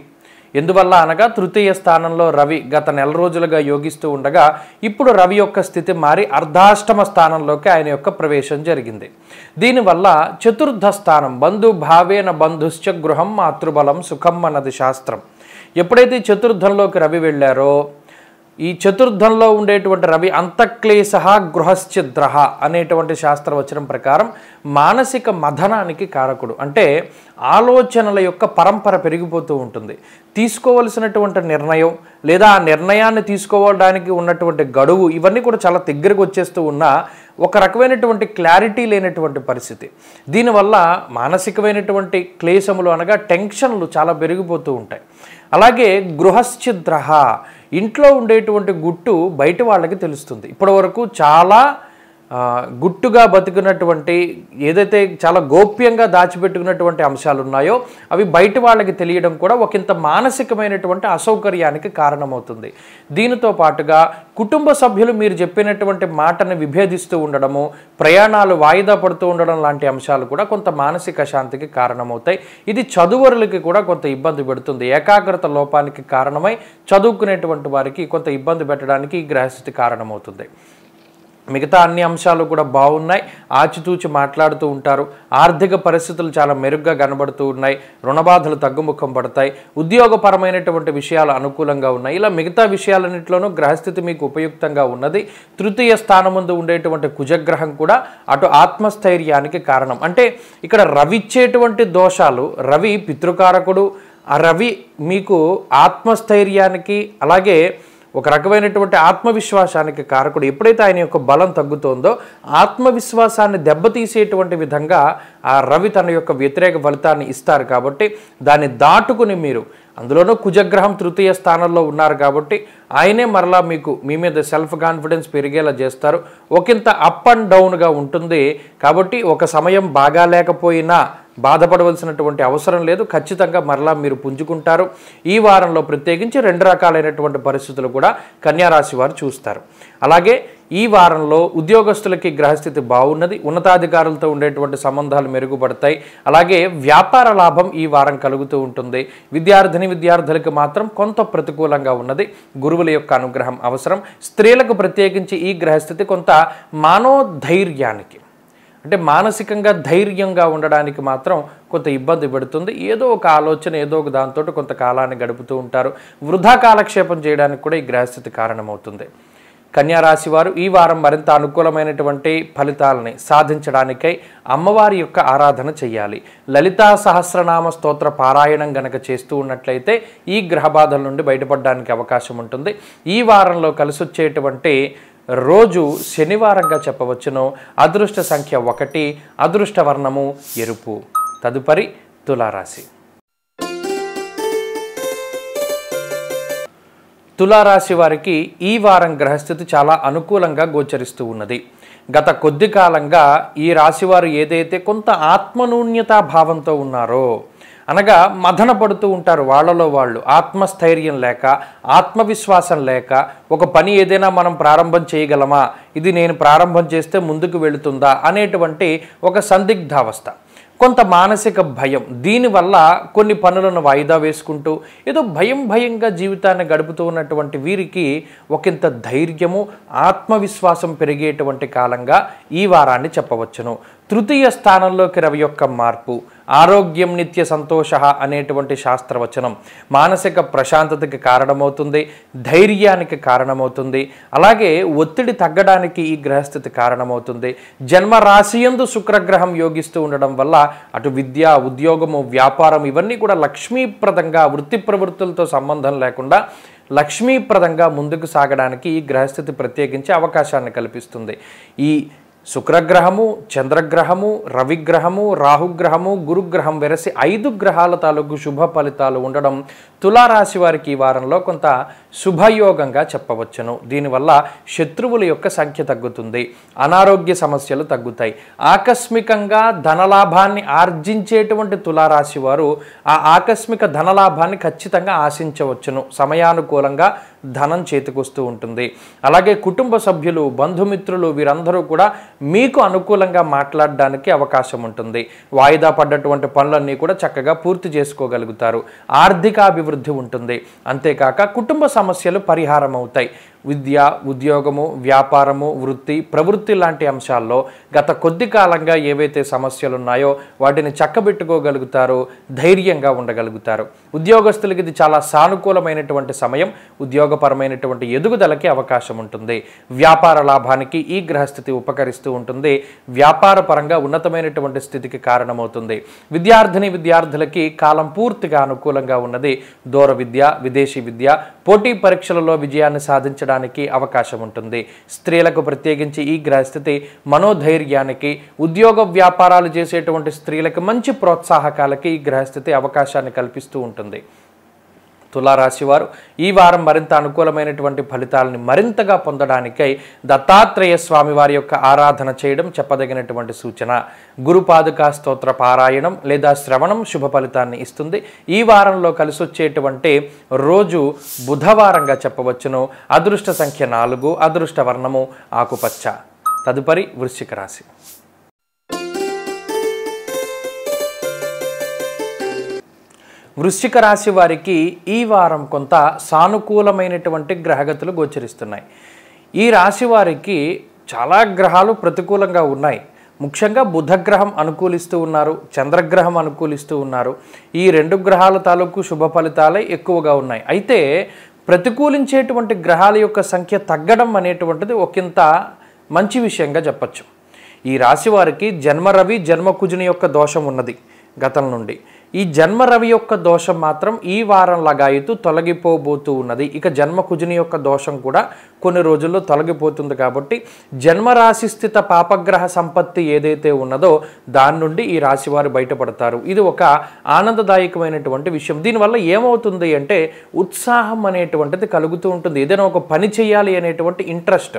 ఎందువల్ల అనగా తృతీయ స్థానంలో రవి గత నెల రోజులుగా యోగిస్తూ ఉండగా ఇప్పుడు రవి యొక్క స్థితి మారి అర్ధాష్టమ స్థానంలోకి ఆయన యొక్క ప్రవేశం జరిగింది. దీనివల్ల చతుర్థ స్థానం బంధు భావేన బంధుశ్చ గృహం మాతృబలం సుఖం అన్నది శాస్త్రం. ఎప్పుడైతే చతుర్థంలోకి రవి వెళ్ళారో ఈ చతుర్థంలో ఉండేటువంటి రవి అంతఃక్లేశ గృహశ్చిద్ర అనేటువంటి శాస్త్రవచనం ప్రకారం మానసిక మథనానికి కారకుడు. అంటే ఆలోచనల యొక్క పరంపర పెరిగిపోతూ ఉంటుంది. తీసుకోవలసినటువంటి నిర్ణయం లేదా ఆ నిర్ణయాన్ని తీసుకోవడానికి ఉన్నటువంటి గడువు ఇవన్నీ కూడా చాలా దగ్గరకు వచ్చేస్తూ ఉన్నా ఒక రకమైనటువంటి క్లారిటీ లేనటువంటి పరిస్థితి. దీనివల్ల మానసికమైనటువంటి క్లేశములు అనగా టెన్షన్లు చాలా పెరిగిపోతూ ఉంటాయి. అలాగే గృహశ్చిద్ర ఇంట్లో ఉండేటువంటి గుట్టు బయట వాళ్ళకి తెలుస్తుంది. ఇప్పటి వరకు చాలా గుట్టుగా బతికినటువంటి ఏదైతే చాలా గోప్యంగా దాచిపెట్టుకున్నటువంటి అంశాలు ఉన్నాయో అవి బయట వాళ్ళకి తెలియడం కూడా ఒకంత మానసికమైనటువంటి అసౌకర్యానికి కారణమవుతుంది. దీనితో పాటుగా కుటుంబ సభ్యులు మీరు చెప్పినటువంటి మాటను విభేదిస్తూ ఉండడము, ప్రయాణాలు వాయిదా పడుతూ ఉండడం లాంటి అంశాలు కూడా కొంత మానసిక శాంతికి కారణమవుతాయి. ఇది చదువరులకి కూడా కొంత ఇబ్బంది పెడుతుంది. ఏకాగ్రత లోపానికి కారణమై చదువుకునేటువంటి వారికి కొంత ఇబ్బంది పెట్టడానికి ఈ గ్రహస్థితి కారణమవుతుంది. మిగతా అన్ని అంశాలు కూడా బాగున్నాయి. ఆచితూచి మాట్లాడుతూ ఉంటారు. ఆర్థిక పరిస్థితులు చాలా మెరుగ్గా కనబడుతూ ఉన్నాయి. రుణబాధలు తగ్గుముఖం పడతాయి. ఉద్యోగపరమైనటువంటి విషయాలు అనుకూలంగా ఉన్నాయి. ఇలా మిగతా విషయాలన్నింటిలోనూ గ్రహస్థితి మీకు ఉపయుక్తంగా ఉన్నది. తృతీయ స్థానం ముందు ఉండేటువంటి కుజగ్రహం కూడా అటు ఆత్మస్థైర్యానికి కారణం. అంటే ఇక్కడ రవి ఇచ్చేటువంటి దోషాలు, రవి పితృకారకుడు, ఆ రవి మీకు ఆత్మస్థైర్యానికి అలాగే ఒక రకమైనటువంటి ఆత్మవిశ్వాసానికి కారకుడు. ఎప్పుడైతే ఆయన యొక్క బలం తగ్గుతోందో ఆత్మవిశ్వాసాన్ని దెబ్బతీసేటువంటి విధంగా ఆ రవి తన యొక్క వ్యతిరేక ఫలితాన్ని ఇస్తారు. కాబట్టి దాన్ని దాటుకుని మీరు, అందులోనూ కుజగ్రహం తృతీయ స్థానంలో ఉన్నారు కాబట్టి ఆయనే మరలా మీకు మీ మీద సెల్ఫ్ కాన్ఫిడెన్స్ పెరిగేలా చేస్తారు. ఒకంత అప్ అండ్ డౌన్గా ఉంటుంది. కాబట్టి ఒక సమయం బాగా లేకపోయినా బాధపడవలసినటువంటి అవసరం లేదు. ఖచ్చితంగా మరలా మీరు పుంజుకుంటారు. ఈ వారంలో ప్రత్యేకించి 2 రకాలైనటువంటి పరిస్థితులు కూడా కన్యారాశి వారు చూస్తారు. అలాగే ఈ వారంలో ఉద్యోగస్తులకి గ్రహస్థితి బాగున్నది. ఉన్నతాధికారులతో ఉండేటువంటి సంబంధాలు మెరుగుపడతాయి. అలాగే వ్యాపార లాభం ఈ వారం కలుగుతూ ఉంటుంది. విద్యార్థులకు మాత్రం కొంత ప్రతికూలంగా ఉన్నది. గురువుల యొక్క అనుగ్రహం అవసరం. స్త్రీలకు ప్రత్యేకించి ఈ గ్రహస్థితి కొంత మనోధైర్యానికి, అంటే మానసికంగా ధైర్యంగా ఉండడానికి మాత్రం కొంత ఇబ్బంది పెడుతుంది. ఏదో ఒక ఆలోచన, ఏదో ఒక దాంతో కొంత కాలాన్ని గడుపుతూ ఉంటారు. వృధా కాలక్షేపం చేయడానికి కూడా ఈ గ్రహస్థితి కారణమవుతుంది. కన్యారాశి వారు ఈ వారం మరింత అనుకూలమైనటువంటి ఫలితాలని సాధించడానికై అమ్మవారి యొక్క ఆరాధన చెయ్యాలి. లలితా సహస్రనామ స్తోత్ర పారాయణం గనక చేస్తూ ఉన్నట్లయితే ఈ గ్రహబాధల నుండి బయటపడడానికి అవకాశం ఉంటుంది. ఈ వారంలో కలిసొచ్చేటువంటి రోజు శనివారంగా చెప్పవచ్చును. అదృష్ట సంఖ్య 1, అదృష్ట వర్ణము ఎరుపు. తదుపరి తులారాశి. తులారాశి వారికి ఈ వారం గ్రహస్థితి చాలా అనుకూలంగా గోచరిస్తూ ఉన్నది. గత కొద్ది కాలంగా ఈ రాశివారు ఏదైతే కొంత ఆత్మన్యూన్యతా భావంతో ఉన్నారో, అనగా మదన పడుతూ ఉంటారు. వాళ్ళలో వాళ్ళు ఆత్మస్థైర్యం లేక, ఆత్మవిశ్వాసం లేక, ఒక పని ఏదైనా మనం ప్రారంభం చేయగలమా, ఇది నేను ప్రారంభం చేస్తే ముందుకు వెళుతుందా అనేటువంటి ఒక సందిగ్ధావస్థ, కొంత మానసిక భయం. దీనివల్ల కొన్ని పనులను వాయిదా వేసుకుంటూ ఏదో భయంగా జీవితాన్ని గడుపుతూ ఉన్నటువంటి వీరికి ఒకంత ధైర్యము, ఆత్మవిశ్వాసం పెరిగేటువంటి కాలంగా ఈ వారాన్ని చెప్పవచ్చును. తృతీయ స్థానంలోకి రవి యొక్క మార్పు, ఆరోగ్యం నిత్య సంతోష అనేటువంటి శాస్త్రవచనం మానసిక ప్రశాంతతకి కారణమవుతుంది, ధైర్యానికి కారణమవుతుంది. అలాగే ఒత్తిడి తగ్గడానికి ఈ గ్రహస్థితి కారణమవుతుంది. జన్మరాశియందు శుక్రగ్రహం యోగిస్తూ ఉండడం వల్ల అటు విద్య, ఉద్యోగము, వ్యాపారం ఇవన్నీ కూడా లక్ష్మీప్రదంగా, వృత్తి ప్రవృత్తులతో సంబంధం లేకుండా లక్ష్మీప్రదంగా ముందుకు సాగడానికి ఈ గ్రహస్థితి ప్రత్యేకించి అవకాశాన్ని కల్పిస్తుంది. ఈ శుక్రగ్రహము, చంద్రగ్రహము, రవిగ్రహము, రాహుగ్రహము, గురుగ్రహం వెరసి 5 గ్రహాల తాలూకు శుభ ఫలితాలు ఉండడం తులారాశి వారికి ఈ వారంలో కొంత శుభయోగంగా చెప్పవచ్చును. దీనివల్ల శత్రువుల యొక్క సంఖ్య తగ్గుతుంది, అనారోగ్య సమస్యలు తగ్గుతాయి. ఆకస్మికంగా ధనలాభాన్ని ఆర్జించేటువంటి తులారాశి వారు ఆ ఆకస్మిక ధనలాభాన్ని ఖచ్చితంగా ఆశించవచ్చును. సమయానుకూలంగా ధనం చేతికొస్తూ ఉంటుంది. అలాగే కుటుంబ సభ్యులు, బంధుమిత్రులు వీరందరూ కూడా మీకు అనుకూలంగా మాట్లాడడానికి అవకాశం ఉంటుంది. వాయిదా పడ్డటువంటి పనులన్నీ కూడా చక్కగా పూర్తి చేసుకోగలుగుతారు. ఆర్థికాభివృద్ధి ఉంటుంది. అంతేకాక కుటుంబ సమస్యలు పరిహారం అవుతాయి. విద్య, ఉద్యోగము, వ్యాపారము, వృత్తి, ప్రవృత్తి లాంటి అంశాల్లో గత కొద్ది కాలంగా ఏవైతే సమస్యలు ఉన్నాయో వాటిని చక్కబెట్టుకోగలుగుతారు, ధైర్యంగా ఉండగలుగుతారు. ఉద్యోగస్తులకి ఇది చాలా సానుకూలమైనటువంటి సమయం. ఉద్యోగపరమైనటువంటి ఎదుగుదలకి అవకాశం ఉంటుంది. వ్యాపార లాభానికి ఈ గ్రహస్థితి ఉపకరిస్తూ ఉంటుంది. వ్యాపార పరంగా ఉన్నతమైనటువంటి స్థితికి కారణమవుతుంది. విద్యార్థులకి కాలం పూర్తిగా అనుకూలంగా ఉన్నది. దూర విద్య, విదేశీ విద్య, పోటీ పరీక్షలలో విజయాన్ని సాధించడానికి అవకాశం ఉంటుంది. స్త్రీలకు ప్రత్యేకించి ఈ గ్రహస్థితి మనోధైర్యానికి, ఉద్యోగ వ్యాపారాలు చేసేటువంటి స్త్రీలకు మంచి ప్రోత్సాహకాలకి ఈ గ్రహస్థితి అవకాశాన్ని కల్పిస్తూ ఉంటుంది. తులారాశి వారు ఈ వారం మరింత అనుకూలమైనటువంటి ఫలితాలని మరింతగా పొందడానికై దత్తాత్రేయ స్వామి వారి యొక్క ఆరాధన చేయడం చెప్పదగినటువంటి సూచన. గురుపాదుకా స్తోత్ర పారాయణం లేదా శ్రవణం శుభ ఫలితాన్ని ఇస్తుంది. ఈ వారంలో కలిసొచ్చేటువంటి రోజు బుధవారంగా చెప్పవచ్చును. అదృష్ట సంఖ్య 4, అదృష్ట వర్ణము ఆకుపచ్చ. తదుపరి వృశ్చిక రాశి. వృశ్చిక రాశి వారికి ఈ వారం కొంత సానుకూలమైనటువంటి గ్రహగతులు గోచరిస్తున్నాయి. ఈ రాశి వారికి చాలా గ్రహాలు ప్రతికూలంగా ఉన్నాయి. ముఖ్యంగా బుధగ్రహం అనుకూలిస్తూ ఉన్నారు, చంద్రగ్రహం అనుకూలిస్తూ ఉన్నారు. ఈ 2 గ్రహాల తాలూకు శుభ ఫలితాలే ఎక్కువగా ఉన్నాయి. అయితే ప్రతికూలించేటువంటి గ్రహాల యొక్క సంఖ్య తగ్గడం అనేటువంటిది ఒకంత మంచి విషయంగా చెప్పచ్చు. ఈ రాశి వారికి జన్మ రవి, జన్మ కుజుని యొక్క దోషం ఉన్నది గతం నుండి. ఈ జన్మ రవి యొక్క దోషం మాత్రం ఈ వారం లగాయతు తొలగిపోబోతూ ఉన్నది. ఇక జన్మ కుజుని యొక్క దోషం కూడా కొన్ని రోజుల్లో తొలగిపోతుంది. కాబట్టి జన్మరాశి స్థిత పాపగ్రహ సంపత్తి ఏదైతే ఉన్నదో దాని నుండి ఈ రాశి వారు బయటపడతారు. ఇది ఒక ఆనందదాయకమైనటువంటి విషయం. దీనివల్ల ఏమవుతుంది అంటే ఉత్సాహం అనేటువంటిది కలుగుతూ ఉంటుంది. ఏదైనా ఒక పని చేయాలి అనేటువంటి ఇంట్రెస్ట్.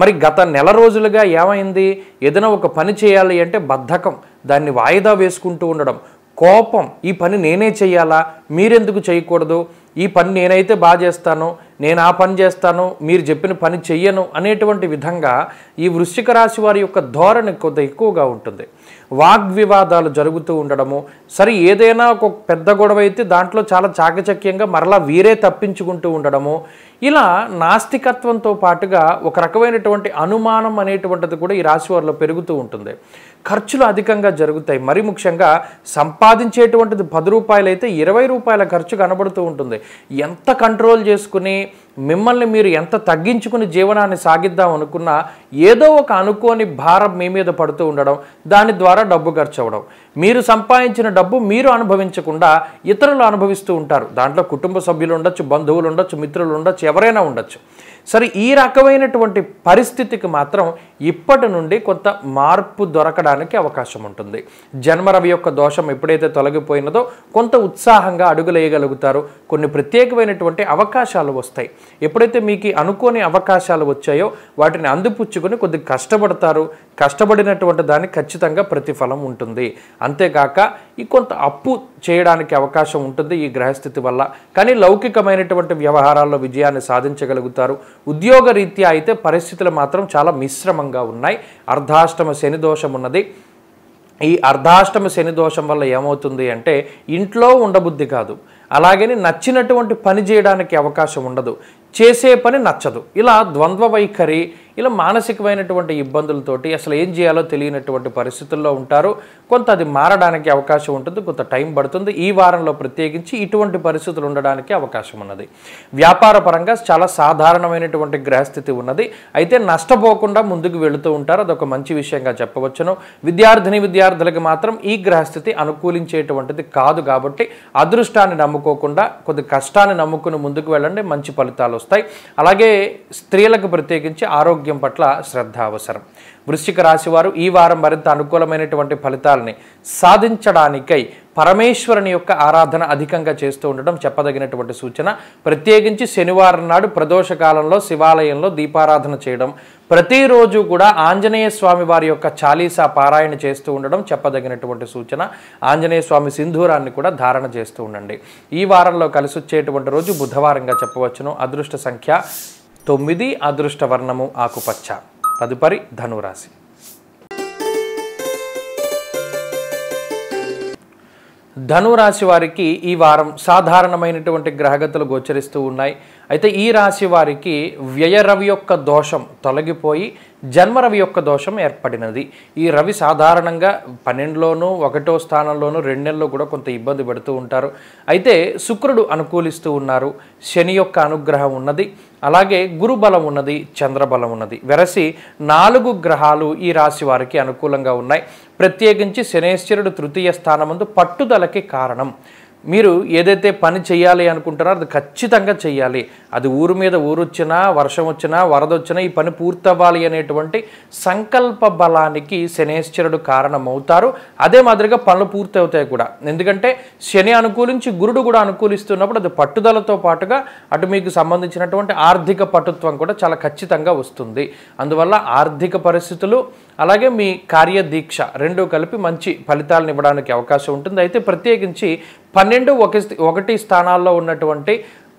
మరి గత నెల రోజులుగా ఏమైంది? ఏదైనా ఒక పని చేయాలి అంటే బద్ధకం, దాన్ని వాయిదా వేసుకుంటూ ఉండడం, కోపం, ఈ పని నేనే చేయాలా, మీరెందుకు చేయకూడదు, ఈ పని నేనైతే బాగా చేస్తాను, నేను ఆ పని చేస్తాను, మీరు చెప్పిన పని చెయ్యను అనేటువంటి విధంగా ఈ వృశ్చిక రాశి వారి యొక్క ధోరణి కొంత ఎక్కువగా ఉంటుంది. వాగ్వివాదాలు జరుగుతూ ఉండడము, సరే ఏదైనా ఒక పెద్ద గొడవ అయితే దాంట్లో చాలా చాకచక్యంగా మరలా వీరే తప్పించుకుంటూ ఉండడము, ఇలా నాస్తికత్వంతో పాటుగా ఒక రకమైనటువంటి అనుమానం అనేటువంటిది కూడా ఈ రాశి వారిలో పెరుగుతూ ఉంటుంది. ఖర్చులు అధికంగా జరుగుతాయి. మరి ముఖ్యంగా సంపాదించేటువంటిది 10 రూపాయలు అయితే 20 రూపాయల ఖర్చు కనబడుతూ ఉంటుంది. ఎంత కంట్రోల్ చేసుకుని మిమ్మల్ని మీరు ఎంత తగ్గించుకుని జీవనాన్ని సాగిద్దాం అనుకున్నా ఏదో ఒక అనుకోని భారం మీ మీద పడుతూ ఉండడం, దాని ద్వారా డబ్బు ఖర్చు అవ్వడం, మీరు సంపాదించిన డబ్బు మీరు అనుభవించకుండా ఇతరులు అనుభవిస్తూ ఉంటారు. దాంట్లో కుటుంబ సభ్యులు ఉండొచ్చు, బంధువులు ఉండొచ్చు, మిత్రులు ఉండొచ్చు, ఎవరైనా ఉండొచ్చు. సరే ఈ రకమైనటువంటి పరిస్థితికి మాత్రం ఇప్పటి నుండి కొంత మార్పు దొరకడానికి అవకాశం ఉంటుంది. జన్మరవి యొక్క దోషం ఎప్పుడైతే తొలగిపోయినదో కొంత ఉత్సాహంగా అడుగులేయగలుగుతారు. కొన్ని ప్రత్యేకమైనటువంటి అవకాశాలు వస్తాయి. ఎప్పుడైతే మీకు అనుకోని అవకాశాలు వచ్చాయో వాటిని అందిపుచ్చుకొని కొద్దిగా కష్టపడతారు. కష్టపడినటువంటి దానికి ఖచ్చితంగా ప్రతిఫలం ఉంటుంది. అంతేకాక ఈ కొంత అప్పు చేయడానికి అవకాశం ఉంటుంది ఈ గ్రహస్థితి వల్ల. కానీ లౌకికమైనటువంటి వ్యవహారాల్లో విజయాన్ని సాధించగలుగుతారు. ఉద్యోగ రీత్యా అయితే పరిస్థితులు మాత్రం చాలా మిశ్రమంగా ఉన్నాయి. అర్ధాష్టమ శని దోషం ఉన్నది. ఈ అర్ధాష్టమ శని దోషం వల్ల ఏమవుతుంది అంటే ఇంట్లో ఉండబుద్ధి కాదు, అలాగని నచ్చినటువంటి పని చేయడానికి అవకాశం ఉండదు, చేసే పని నచ్చదు. ఇలా ద్వంద్వ వైఖరి, ఇలా మానసికమైనటువంటి ఇబ్బందులతోటి అసలు ఏం చేయాలో తెలియనటువంటి పరిస్థితుల్లో ఉంటారు. కొంత అది మారడానికి అవకాశం ఉంటుంది, కొంత టైం పడుతుంది. ఈ వారంలో ప్రత్యేకించి ఇటువంటి పరిస్థితులు ఉండడానికి అవకాశం ఉన్నది. వ్యాపార పరంగా చాలా సాధారణమైనటువంటి గ్రహస్థితి ఉన్నది. అయితే నష్టపోకుండా ముందుకు వెళుతూ ఉంటారు. అదొక మంచి విషయంగా చెప్పవచ్చును. విద్యార్థులకు మాత్రం ఈ గ్రహస్థితి అనుకూలించేటువంటిది కాదు. కాబట్టి అదృష్టాన్ని నమ్ముకోకుండా కొద్ది కష్టాన్ని నమ్ముకుని ముందుకు వెళ్ళండి, మంచి ఫలితాలు వస్తాయి. అలాగే స్త్రీలకు ప్రత్యేకించి ఆరోగ్యం పట్ల శ్రద్ధ అవసరం. వృశ్చిక రాశి వారు ఈ వారం మరింత అనుకూలమైనటువంటి ఫలితాలని సాధించడానికై పరమేశ్వరుని యొక్క ఆరాధన అధికంగా చేస్తూ ఉండడం చెప్పదగినటువంటి సూచన. ప్రత్యేకించి శనివారం నాడు ప్రదోష కాలంలో శివాలయంలో దీపారాధన చేయడం, ప్రతిరోజు కూడా ఆంజనేయ స్వామి వారి యొక్క చాలీసా పారాయణ చేస్తూ ఉండడం చెప్పదగినటువంటి సూచన. ఆంజనేయ స్వామి సింధూరాన్ని కూడా ధారణ చేస్తూ ఉండండి. ఈ వారంలో కలిసి వచ్చేటువంటి రోజు బుధవారంగా చెప్పవచ్చును. అదృష్ట సంఖ్య 9, అదృష్ట వర్ణము ఆకుపచ్చ. తదుపరి ధనురాశి. ధనురాశి వారికి ఈ వారం సాధారణమైనటువంటి గ్రహగతులు గోచరిస్తూ ఉన్నాయి. అయితే ఈ రాశి వారికి వ్యయ రవి యొక్క దోషం తొలగిపోయి జన్మరవి యొక్క దోషం ఏర్పడినది. ఈ రవి సాధారణంగా 12లోనూ 1వ స్థానంలోనూ 2 నెలల్లో కూడా కొంత ఇబ్బంది పడుతూ ఉంటారు. అయితే శుక్రుడు అనుకూలిస్తూ ఉన్నారు, శని యొక్క అనుగ్రహం ఉన్నది, అలాగే గురుబలం ఉన్నది, చంద్రబలం ఉన్నది. వెరసి 4 గ్రహాలు ఈ రాశి వారికి అనుకూలంగా ఉన్నాయి. ప్రత్యేకించి శనేశ్వరుడు 3వ స్థానమందు పట్టుదలకి కారణం. మీరు ఏదైతే పని చేయాలి అనుకుంటారో అది ఖచ్చితంగా చేయాలి. అది ఊరు మీద ఊరు వచ్చినా, వర్షం వచ్చినా, వరద వచ్చినా ఈ పని పూర్తవ్వాలి అనేటువంటి సంకల్ప బలానికి శనేశ్వరుడు కారణమవుతారు. అదే మాదిరిగా పనులు పూర్తి అవుతాయి కూడా. ఎందుకంటే శని అనుకూలించి గురుడు కూడా అనుకూలిస్తున్నప్పుడు అది పట్టుదలతో పాటుగా అటు మీకు సంబంధించినటువంటి ఆర్థిక పటుత్వం కూడా చాలా ఖచ్చితంగా వస్తుంది. అందువల్ల ఆర్థిక పరిస్థితులు అలాగే మీ కార్యదీక్ష రెండూ కలిపి మంచి ఫలితాలను ఇవ్వడానికి అవకాశం ఉంటుంది. అయితే ప్రత్యేకించి 12, 1 స్థానాల్లో ఉన్నటువంటి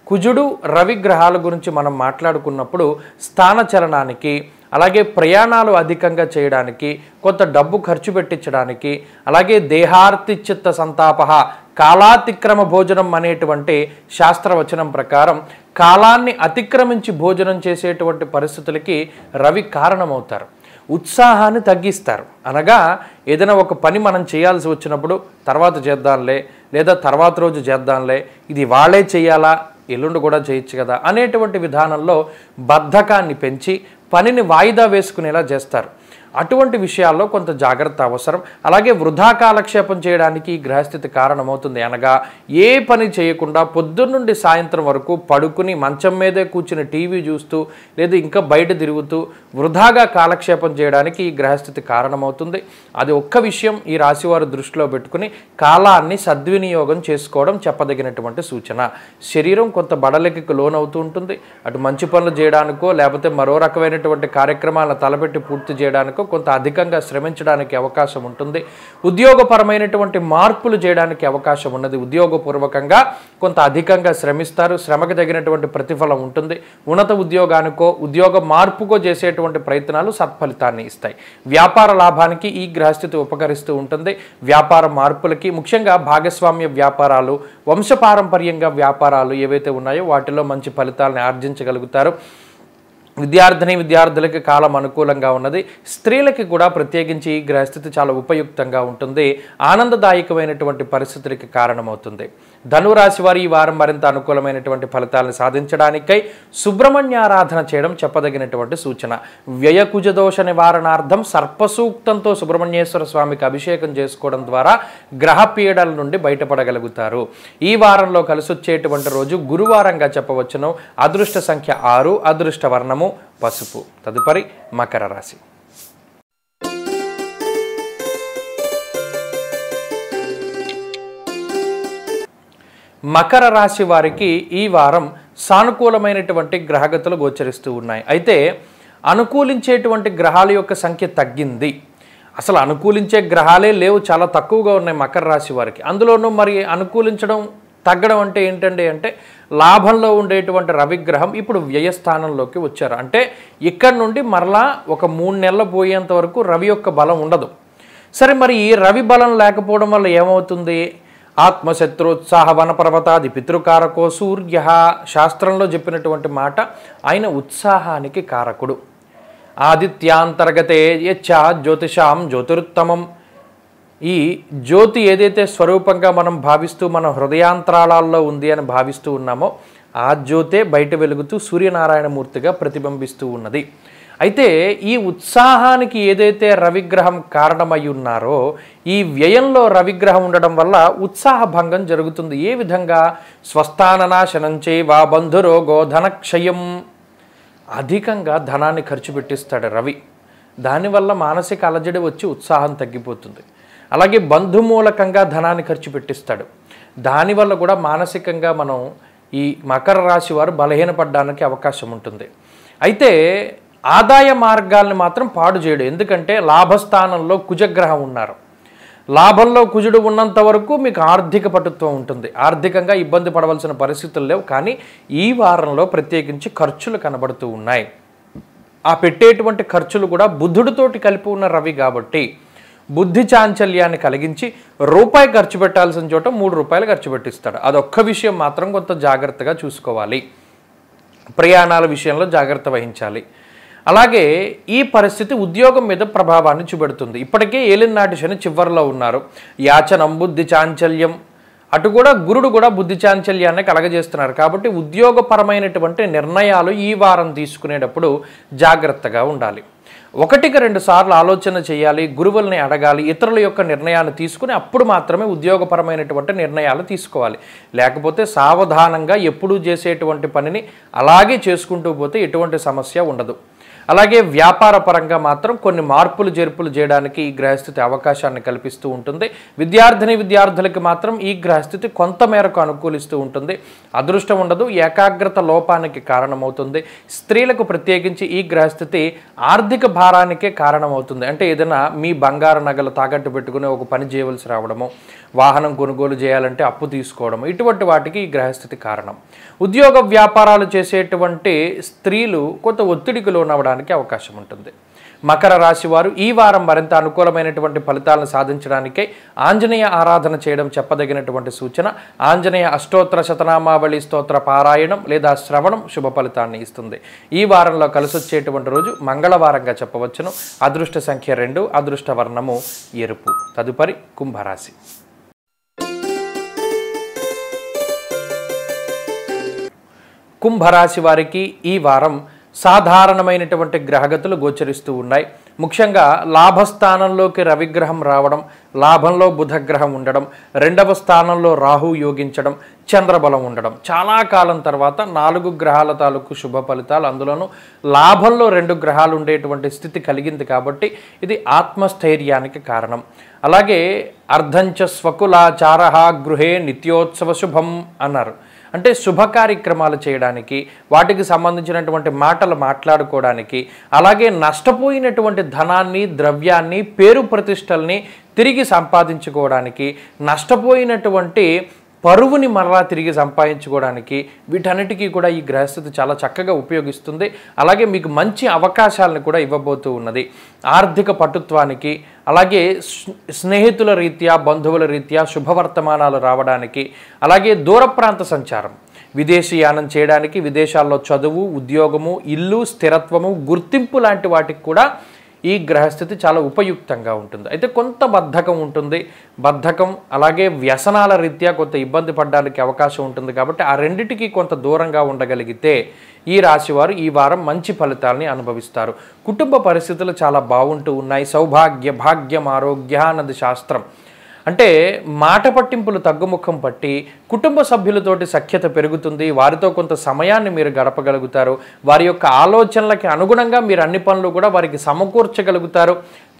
కుజుడు రవి గ్రహాల గురించి మనం మాట్లాడుకున్నప్పుడు స్థానచలనానికి, అలాగే ప్రయాణాలు అధికంగా చేయడానికి, కొంత డబ్బు ఖర్చు పెట్టించడానికి, అలాగే దేహార్తిచిత్త సంతాప కాలాతిక్రమ భోజనం అనేటువంటి శాస్త్రవచనం ప్రకారం కాలాన్ని అతిక్రమించి భోజనం చేసేటువంటి పరిస్థితులకి రవి కారణమవుతారు. ఉత్సాహాన్ని తగ్గిస్తారు. అనగా ఏదైనా ఒక పని మనం చేయాల్సి వచ్చినప్పుడు తర్వాత చేద్దాంలే, లేదా తర్వాత రోజు చేద్దాంలే, ఇది వాళ్ళే చేయాలా, ఎల్లుండి కూడా చేయొచ్చు కదా అనేటువంటి విధానంలో బద్ధకాన్ని పెంచి పనిని వాయిదా వేసుకునేలా చేస్తారు. అటువంటి విషయాల్లో కొంత జాగ్రత్త అవసరం. అలాగే వృధా కాలక్షేపం చేయడానికి ఈ గ్రహస్థితి కారణమవుతుంది. అనగా ఏ పని చేయకుండా పొద్దున్నుండి సాయంత్రం వరకు పడుకుని మంచం మీదే కూర్చుని టీవీ చూస్తూ లేదా ఇంకా బయట తిరుగుతూ వృధాగా కాలక్షేపం చేయడానికి ఈ గ్రహస్థితి కారణమవుతుంది. అది ఒక్క విషయం ఈ రాశివారు దృష్టిలో పెట్టుకుని కాలాన్ని సద్వినియోగం చేసుకోవడం చెప్పదగినటువంటి సూచన. శరీరం కొంత బడలికి లోనవుతూ ఉంటుంది. అటు మంచి పనులు చేయడానికో లేకపోతే మరో రకమైనటువంటి కార్యక్రమాలను తలపెట్టి పూర్తి చేయడానికో కొంత అధికంగా శ్రమించడానికి అవకాశం ఉంటుంది. ఉద్యోగపరమైనటువంటి మార్పులు చేయడానికి అవకాశం ఉన్నది. ఉద్యోగపూర్వకంగా కొంత అధికంగా శ్రమిస్తారు. శ్రమకు తగినటువంటి ప్రతిఫలం ఉంటుంది. ఉన్నత ఉద్యోగానికో ఉద్యోగ మార్పుకో చేసేటువంటి ప్రయత్నాలు సత్ఫలితాన్ని ఇస్తాయి. వ్యాపార లాభానికి ఈ గ్రహస్థితి ఉపకరిస్తూ ఉంటుంది. వ్యాపార మార్పులకి ముఖ్యంగా భాగస్వామ్య వ్యాపారాలు, వంశపారంపర్యంగా వ్యాపారాలు ఏవైతే ఉన్నాయో వాటిలో మంచి ఫలితాలను ఆర్జించగలుగుతారు. విద్యార్థులకి కాలం అనుకూలంగా ఉన్నది. స్త్రీలకి కూడా ప్రత్యేకించి ఈ గ్రహస్థితి చాలా ఉపయుక్తంగా ఉంటుంది. ఆనందదాయకమైనటువంటి పరిస్థితులకి కారణమవుతుంది. ధనురాశి వారు ఈ వారం మరింత అనుకూలమైనటువంటి ఫలితాలను సాధించడానికై సుబ్రహ్మణ్యారాధన చేయడం చెప్పదగినటువంటి సూచన. వ్యయకుజదోష నివారణార్థం సర్పసూక్తంతో సుబ్రహ్మణ్యేశ్వర స్వామికి అభిషేకం చేసుకోవడం ద్వారా గ్రహ పీడల నుండి బయటపడగలుగుతారు. ఈ వారంలో కలిసొచ్చేటువంటి రోజు గురువారంగా చెప్పవచ్చును. అదృష్ట సంఖ్య 6, అదృష్ట వర్ణము పసుపు. తదుపరి మకర రాశి. మకర రాశి వారికి ఈ వారం సానుకూలమైనటువంటి గ్రహగతులు గోచరిస్తూ ఉన్నాయి. అయితే అనుకూలించేటువంటి గ్రహాల యొక్క సంఖ్య తగ్గింది. అసలు అనుకూలించే గ్రహాలే లేవు, చాలా తక్కువగా ఉన్నాయి మకర రాశి వారికి. అందులోనూ మరి అనుకూలించడం తగ్గడం అంటే ఏంటండి అంటే లాభంలో ఉండేటువంటి రవిగ్రహం ఇప్పుడు వ్యయస్థానంలోకి వచ్చారు. అంటే ఇక్కడ నుండి మరలా ఒక 3 నెలలు పోయేంత వరకు రవి యొక్క బలం ఉండదు. సరే, మరి ఈ రవి బలం లేకపోవడం వల్ల ఏమవుతుంది? ఆత్మశత్రుత్సాహ వనపర్వతాది పితృకారకో సూర్య. శాస్త్రంలో చెప్పినటువంటి మాట, ఆయన ఉత్సాహానికి కారకుడు. ఆదిత్యాంతర్గతే యచ్చ జ్యోతిషాం జ్యోతిరుత్తమం. ఈ జ్యోతి ఏదైతే స్వరూపంగా మనం భావిస్తూ మన హృదయాంతరాళాల్లో ఉంది అని భావిస్తూ ఉన్నామో ఆ జ్యోతే బయట వెలుగుతూ సూర్యనారాయణమూర్తిగా ప్రతిబింబిస్తూ ఉన్నది. అయితే ఈ ఉత్సాహానికి ఏదైతే రవిగ్రహం కారణమై ఉన్నారో ఈ వ్యయంలో రవిగ్రహం ఉండడం వల్ల ఉత్సాహ భంగం జరుగుతుంది. ఏ విధంగా? స్వస్థాననాశనం చేయవా బంధురోగో ధనక్షయం. అధికంగా ధనాన్ని ఖర్చు పెట్టిస్తాడు రవి. దానివల్ల మానసిక అలజడి వచ్చి ఉత్సాహం తగ్గిపోతుంది. అలాగే బంధుమూలకంగా ధనాన్ని ఖర్చు పెట్టిస్తాడు. దానివల్ల కూడా మానసికంగా మనం ఈ మకర రాశి వారు బలహీనపడడానికి అవకాశం ఉంటుంది. అయితే ఆదాయ మార్గాల్ని మాత్రం పాడు చేయడు. ఎందుకంటే లాభస్థానంలో కుజగ్రహం ఉన్నారు. లాభంలో కుజుడు ఉన్నంత వరకు మీకు ఆర్థిక పటుత్వం ఉంటుంది. ఆర్థికంగా ఇబ్బంది పడవలసిన పరిస్థితులు లేవు. కానీ ఈ వారంలో ప్రత్యేకించి ఖర్చులు కనబడుతూ ఉన్నాయి. ఆ పెట్టేటువంటి ఖర్చులు కూడా బుద్ధుడితోటి కలిపి ఉన్న రవి కాబట్టి బుద్ధి చాంచల్యాన్ని కలిగించి రూపాయి ఖర్చు పెట్టాల్సిన చోట 3 రూపాయలు ఖర్చు పెట్టిస్తాడు. అదొక్క విషయం మాత్రం కొంత జాగ్రత్తగా చూసుకోవాలి. ప్రయాణాల విషయంలో జాగ్రత్త వహించాలి. అలాగే ఈ పరిస్థితి ఉద్యోగం మీద ప్రభావాన్ని చూపెడుతుంది. ఇప్పటికే ఏలినాటి శని చివరిలో ఉన్నారు. యాచనం బుద్ధి చాంచల్యం, అటు కూడా గురుడు కూడా బుద్ధి చాంచల్యాన్ని కలగజేస్తున్నారు. కాబట్టి ఉద్యోగపరమైనటువంటి నిర్ణయాలు ఈ వారం తీసుకునేటప్పుడు జాగ్రత్తగా ఉండాలి. 1-2 సార్లు ఆలోచన చేయాలి, గురువుల్ని అడగాలి, ఇతరుల యొక్క నిర్ణయాలు తీసుకుని అప్పుడు మాత్రమే ఉద్యోగపరమైనటువంటి నిర్ణయాలు తీసుకోవాలి. లేకపోతే సావధానంగా ఎప్పుడూ చేసేటువంటి పనిని అలాగే చేసుకుంటూ పోతే ఎటువంటి సమస్య ఉండదు. అలాగే వ్యాపార పరంగా మాత్రం కొన్ని మార్పులు చేర్పులు చేయడానికి ఈ గ్రహస్థితి అవకాశాన్ని కల్పిస్తూ ఉంటుంది. విద్యార్థులకి మాత్రం ఈ గ్రహస్థితి కొంత మేరకు అనుకూలిస్తూ ఉంటుంది. అదృష్టం ఉండదు, ఏకాగ్రత లోపానికి కారణమవుతుంది. స్త్రీలకు ప్రత్యేకించి ఈ గ్రహస్థితి ఆర్థిక భారానికే కారణమవుతుంది. అంటే ఏదైనా మీ బంగారు నగలు తాకట్టు పెట్టుకుని ఒక పని చేయవలసి రావడము, వాహనం కొనుగోలు చేయాలంటే అప్పు తీసుకోవడం, ఇటువంటి వాటికి ఈ గ్రహస్థితి కారణం. ఉద్యోగ వ్యాపారాలు చేసేటువంటి స్త్రీలు కొంత ఒత్తిడికి లోనవడానికి అవకాశం ఉంటుంది. మకర రాశి వారు ఈ వారం మరింత అనుకూలమైనటువంటి ఫలితాలను సాధించడానికై ఆంజనేయ ఆరాధన చేయడం చెప్పదగినటువంటి సూచన. ఆంజనేయ అష్టోత్తర శతనామావళి స్తోత్ర పారాయణం లేదా శ్రవణం శుభ ఫలితాన్ని ఇస్తుంది. ఈ వారంలో కలిసొచ్చేటువంటి రోజు మంగళవారంగా చెప్పవచ్చును. అదృష్ట సంఖ్య 2, అదృష్ట వర్ణము ఎరుపు. తదుపరి కుంభరాశి. కుంభరాశి వారికి ఈ వారం సాధారణమైనటువంటి గ్రహగతులు గోచరిస్తూ ఉన్నాయి. ముఖ్యంగా లాభస్థానంలోకి రవిగ్రహం రావడం, లాభంలో బుధగ్రహం ఉండడం, రెండవ స్థానంలో రాహు యోగించడం, చంద్రబలం ఉండడం, చాలా కాలం తర్వాత 4 గ్రహాల తాలూకు శుభ ఫలితాలు, అందులోనూ లాభంలో 2 గ్రహాలు ఉండేటువంటి స్థితి కలిగింది కాబట్టి ఇది ఆత్మస్థైర్యానికి కారణం. అలాగే అర్ధంచ స్వకులాచార గృహే నిత్యోత్సవ శుభం అన్నారు. అంటే శుభ కార్యక్రమాలు చేయడానికి, వాటికి సంబంధించినటువంటి మాటలు మాట్లాడుకోవడానికి, అలాగే నష్టపోయినటువంటి ధనాన్ని, ద్రవ్యాన్ని, పేరు ప్రతిష్టల్ని తిరిగి సంపాదించుకోవడానికి, నష్టపోయినటువంటి పరువుని మరలా తిరిగి సంపాదించుకోవడానికి, వీటన్నిటికీ కూడా ఈ గ్రహస్థితి చాలా చక్కగా ఉపయోగిస్తుంది. అలాగే మీకు మంచి అవకాశాలను కూడా ఇవ్వబోతూ ఉన్నది. ఆర్థిక పటుత్వానికి, అలాగే స్నేహితుల రీత్యా, బంధువుల రీత్యా శుభవర్తమానాలు రావడానికి, అలాగే దూర ప్రాంత సంచారం, విదేశీయానం చేయడానికి, విదేశాల్లో చదువు, ఉద్యోగము, ఇల్లు, స్థిరత్వము, గుర్తింపు లాంటి వాటికి కూడా ఈ గ్రహస్థితి చాలా ఉపయుక్తంగా ఉంటుంది. అయితే కొంత బద్ధకం ఉంటుంది. బద్ధకం అలాగే వ్యసనాల రీత్యా కొంత ఇబ్బంది పడడానికి అవకాశం ఉంటుంది. కాబట్టి ఆ రెండిటికి కొంత దూరంగా ఉండగలిగితే ఈ రాశివారు ఈ వారం మంచి ఫలితాలని అనుభవిస్తారు. కుటుంబ పరిస్థితులు చాలా బాగుంటూ ఉన్నాయి. సౌభాగ్య, భాగ్యం, ఆరోగ్య అన్నది శాస్త్రం. అంటే మాట పట్టింపులు తగ్గుముఖం పట్టి కుటుంబ సభ్యులతోటి సఖ్యత పెరుగుతుంది. వారితో కొంత సమయాన్ని మీరు గడపగలుగుతారు. వారి యొక్క ఆలోచనలకి అనుగుణంగా మీరు అన్ని పనులు కూడా వారికి సమకూర్చగలుగుతారు.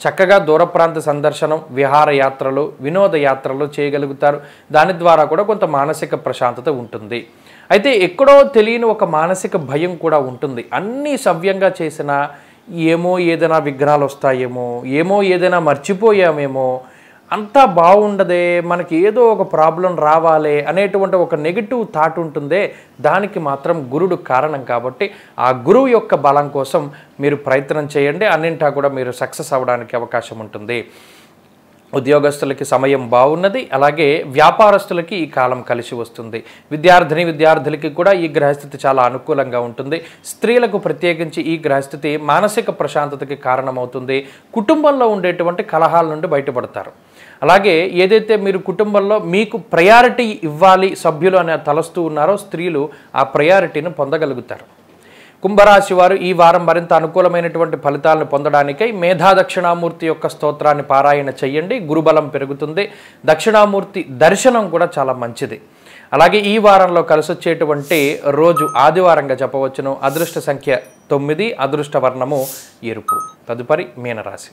చక్కగా దూర ప్రాంత సందర్శనం, విహారయాత్రలు, వినోద యాత్రలు చేయగలుగుతారు. దాని ద్వారా కూడా కొంత మానసిక ప్రశాంతత ఉంటుంది. అయితే ఎక్కడో తెలియని ఒక మానసిక భయం కూడా ఉంటుంది. అన్నీ సవ్యంగా చేసినా ఏమో ఏదైనా విఘ్నాలు వస్తాయేమో, ఏమో ఏదైనా మర్చిపోయామేమో, అంతా బాగుండదే, మనకి ఏదో ఒక ప్రాబ్లం రావాలే అనేటువంటి ఒక నెగిటివ్ థాట్ ఉంటుందే, దానికి మాత్రం గురుడు కారణం. కాబట్టి ఆ గురువు యొక్క బలం కోసం మీరు ప్రయత్నం చేయండి. అన్నింటా కూడా మీరు సక్సెస్ అవ్వడానికి అవకాశం ఉంటుంది. ఉద్యోగస్తులకి సమయం బాగున్నది. అలాగే వ్యాపారస్తులకి ఈ కాలం కలిసి వస్తుంది. విద్యార్థులకి కూడా ఈ గ్రహస్థితి చాలా అనుకూలంగా ఉంటుంది. స్త్రీలకు ప్రత్యేకించి ఈ గ్రహస్థితి మానసిక ప్రశాంతతకి కారణమవుతుంది. కుటుంబంలో ఉండేటువంటి కలహాల నుండి బయటపడతారు. అలాగే ఏదైతే మీరు కుటుంబంలో మీకు ప్రయారిటీ ఇవ్వాలి సభ్యులు అని తలస్తూ ఉన్నారో, స్త్రీలు ఆ ప్రయారిటీని పొందగలుగుతారు. కుంభరాశి వారు ఈ వారం మరింత అనుకూలమైనటువంటి ఫలితాలను పొందడానికై మేధా దక్షిణామూర్తి యొక్క స్తోత్రాన్ని పారాయణ చెయ్యండి. గురుబలం పెరుగుతుంది. దక్షిణామూర్తి దర్శనం కూడా చాలా మంచిది. అలాగే ఈ వారంలో కలిసొచ్చేటువంటి రోజు ఆదివారంగా చెప్పవచ్చును. అదృష్ట సంఖ్య 9, అదృష్ట వర్ణము ఎరుపు. తదుపరి మీనరాశి.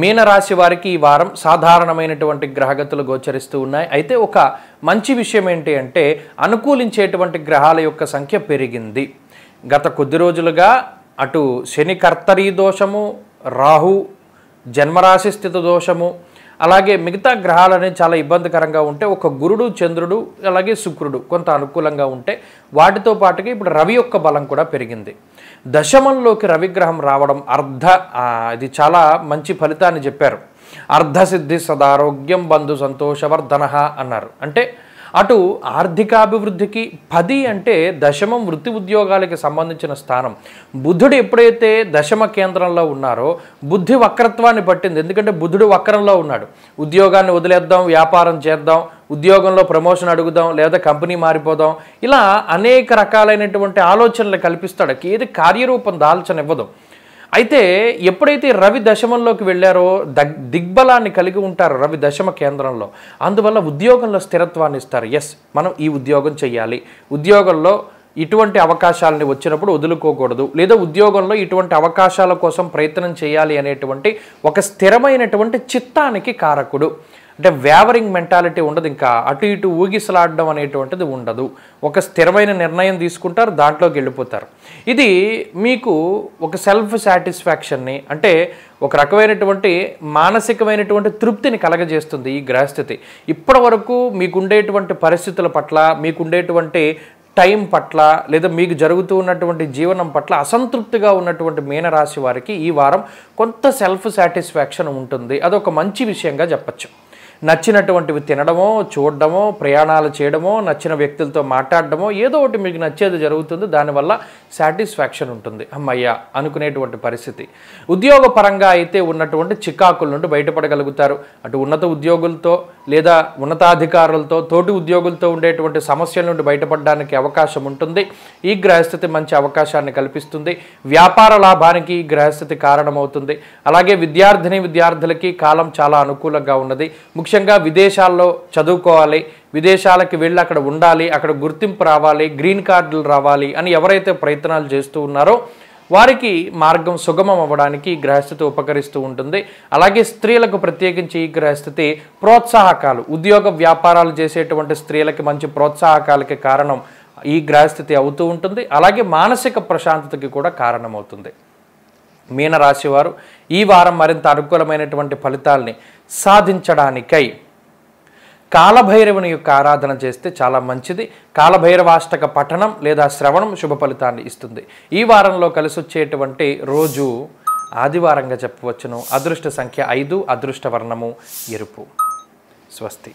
మీనరాశి వారికి ఈ వారం సాధారణమైనటువంటి గ్రహగతులు గోచరిస్తూ ఉన్నాయి. అయితే ఒక మంచి విషయం ఏంటి అంటే అనుకూలించేటువంటి గ్రహాల యొక్క సంఖ్య పెరిగింది. గత కొద్ది రోజులుగా అటు శని కర్తరీ దోషము, రాహు జన్మరాశి స్థితి దోషము, అలాగే మిగతా గ్రహాలనే చాలా ఇబ్బందికరంగా ఉంటే ఒక గురుడు, చంద్రుడు, అలాగే శుక్రుడు కొంత అనుకూలంగా ఉంటే వాటితో పాటుగా ఇప్పుడు రవి యొక్క బలం కూడా పెరిగింది. దశమంలోకి రవిగ్రహం రావడం ఇది చాలా మంచి ఫలితాన్ని చెప్పారు. అర్ధసిద్ధి సదారోగ్యం బంధు సంతోషవర్ధన అన్నారు. అంటే అటు ఆర్థికాభివృద్ధికి 10 అంటే దశమం వృత్తి ఉద్యోగాలకి సంబంధించిన స్థానం. బుధుడు ఎప్పుడైతే దశమ కేంద్రంలో ఉన్నారో బుద్ధి వక్రత్వాన్ని పట్టింది. ఎందుకంటే బుధుడు వక్రంలో ఉన్నాడు. ఉద్యోగాన్ని వదిలేద్దాం, వ్యాపారం చేద్దాం, ఉద్యోగంలో ప్రమోషన్ అడుగుదాం, లేదా కంపెనీ మారిపోదాం, ఇలా అనేక రకాలైనటువంటి ఆలోచనలు కల్పిస్తాడు. ఏది కార్యరూపం దాల్చనివ్వదు. అయితే ఎప్పుడైతే రవి దశమంలోకి వెళ్ళారో దిగ్బలాన్ని కలిగి ఉంటారు రవి దశమ కేంద్రంలో. అందువల్ల ఉద్యోగంలో స్థిరత్వాన్ని ఇస్తారు. మనం ఈ ఉద్యోగం చేయాలి, ఉద్యోగంలో ఇటువంటి అవకాశాలని వచ్చినప్పుడు వదులుకోకూడదు, లేదా ఉద్యోగంలో ఇటువంటి అవకాశాల కోసం ప్రయత్నం చేయాలి అనేటువంటి ఒక స్థిరమైనటువంటి చిత్తానికి కారకుడు. అంటే వేవరింగ్ మెంటాలిటీ ఉండదు. ఇంకా అటు ఇటు ఊగిసలాడడం అనేటువంటిది ఉండదు. ఒక స్థిరమైన నిర్ణయం తీసుకుంటారు, దాంట్లోకి వెళ్ళిపోతారు. ఇది మీకు ఒక సెల్ఫ్ సాటిస్ఫాక్షన్ని, అంటే ఒక రకమైనటువంటి మానసికమైనటువంటి తృప్తిని కలగజేస్తుంది ఈ గ్రహస్థితి. ఇప్పటి వరకు మీకుండేటువంటి పరిస్థితుల పట్ల, మీకుండేటువంటి టైం పట్ల, లేదా మీకు జరుగుతూ ఉన్నటువంటి జీవనం పట్ల అసంతృప్తిగా ఉన్నటువంటి మీనరాశి వారికి ఈ వారం కొంత సెల్ఫ్ సాటిస్ఫాక్షన్ ఉంటుంది. అదొక మంచి విషయంగా చెప్పచ్చు. నచ్చినటువంటివి తినడమో, చూడడమో, ప్రయాణాలు చేయడమో, నచ్చిన వ్యక్తులతో మాట్లాడడమో, ఏదో ఒకటి మీకు నచ్చేది జరుగుతుంది. దానివల్ల సాటిస్ఫాక్షన్ ఉంటుంది. అమ్మయ్య అనుకునేటువంటి పరిస్థితి. ఉద్యోగ పరంగా అయితే ఉన్నటువంటి చికాకుల నుండి బయటపడగలుగుతారు. అటు ఉన్నత ఉద్యోగులతో లేదా ఉన్నతాధికారులతో, తోటి ఉద్యోగులతో ఉండేటువంటి సమస్యల నుండి బయటపడడానికి అవకాశం ఉంటుంది. ఈ గ్రహస్థితి మంచి అవకాశాన్ని కల్పిస్తుంది. వ్యాపార లాభానికి ఈ గ్రహస్థితి కారణమవుతుంది. అలాగే విద్యార్థులకి కాలం చాలా అనుకూలంగా ఉన్నది. ముఖ్యంగా విదేశాల్లో చదువుకోవాలి, విదేశాలకు వెళ్ళి అక్కడ ఉండాలి, అక్కడ గుర్తింపు రావాలి, గ్రీన్ కార్డులు రావాలి అని ఎవరైతే ప్రయత్నాలు చేస్తూ ఉన్నారో వారికి మార్గం సుగమం అవ్వడానికి ఈ గ్రహస్థితి ఉపకరిస్తూ ఉంటుంది. అలాగే స్త్రీలకు ప్రత్యేకించి ఈ గ్రహస్థితి ప్రోత్సాహకాలు, ఉద్యోగ వ్యాపారాలు చేసేటువంటి స్త్రీలకి మంచి ప్రోత్సాహకాలకి కారణం ఈ గ్రహస్థితి అవుతూ ఉంటుంది. అలాగే మానసిక ప్రశాంతతకి కూడా కారణమవుతుంది. మీనరాశి వారు ఈ వారం మరింత అనుకూలమైనటువంటి ఫలితాల్ని సాధించడానికై కాలభైరవుని యొక్క ఆరాధన చేస్తే చాలా మంచిది. కాలభైరవాష్టక పఠనం లేదా శ్రవణం శుభ ఫలితాన్ని ఇస్తుంది. ఈ వారంలో కలిసి వచ్చేటువంటి రోజు ఆదివారంగా చెప్పవచ్చును. అదృష్ట సంఖ్య 5, అదృష్ట వర్ణము ఎరుపు. స్వస్తి.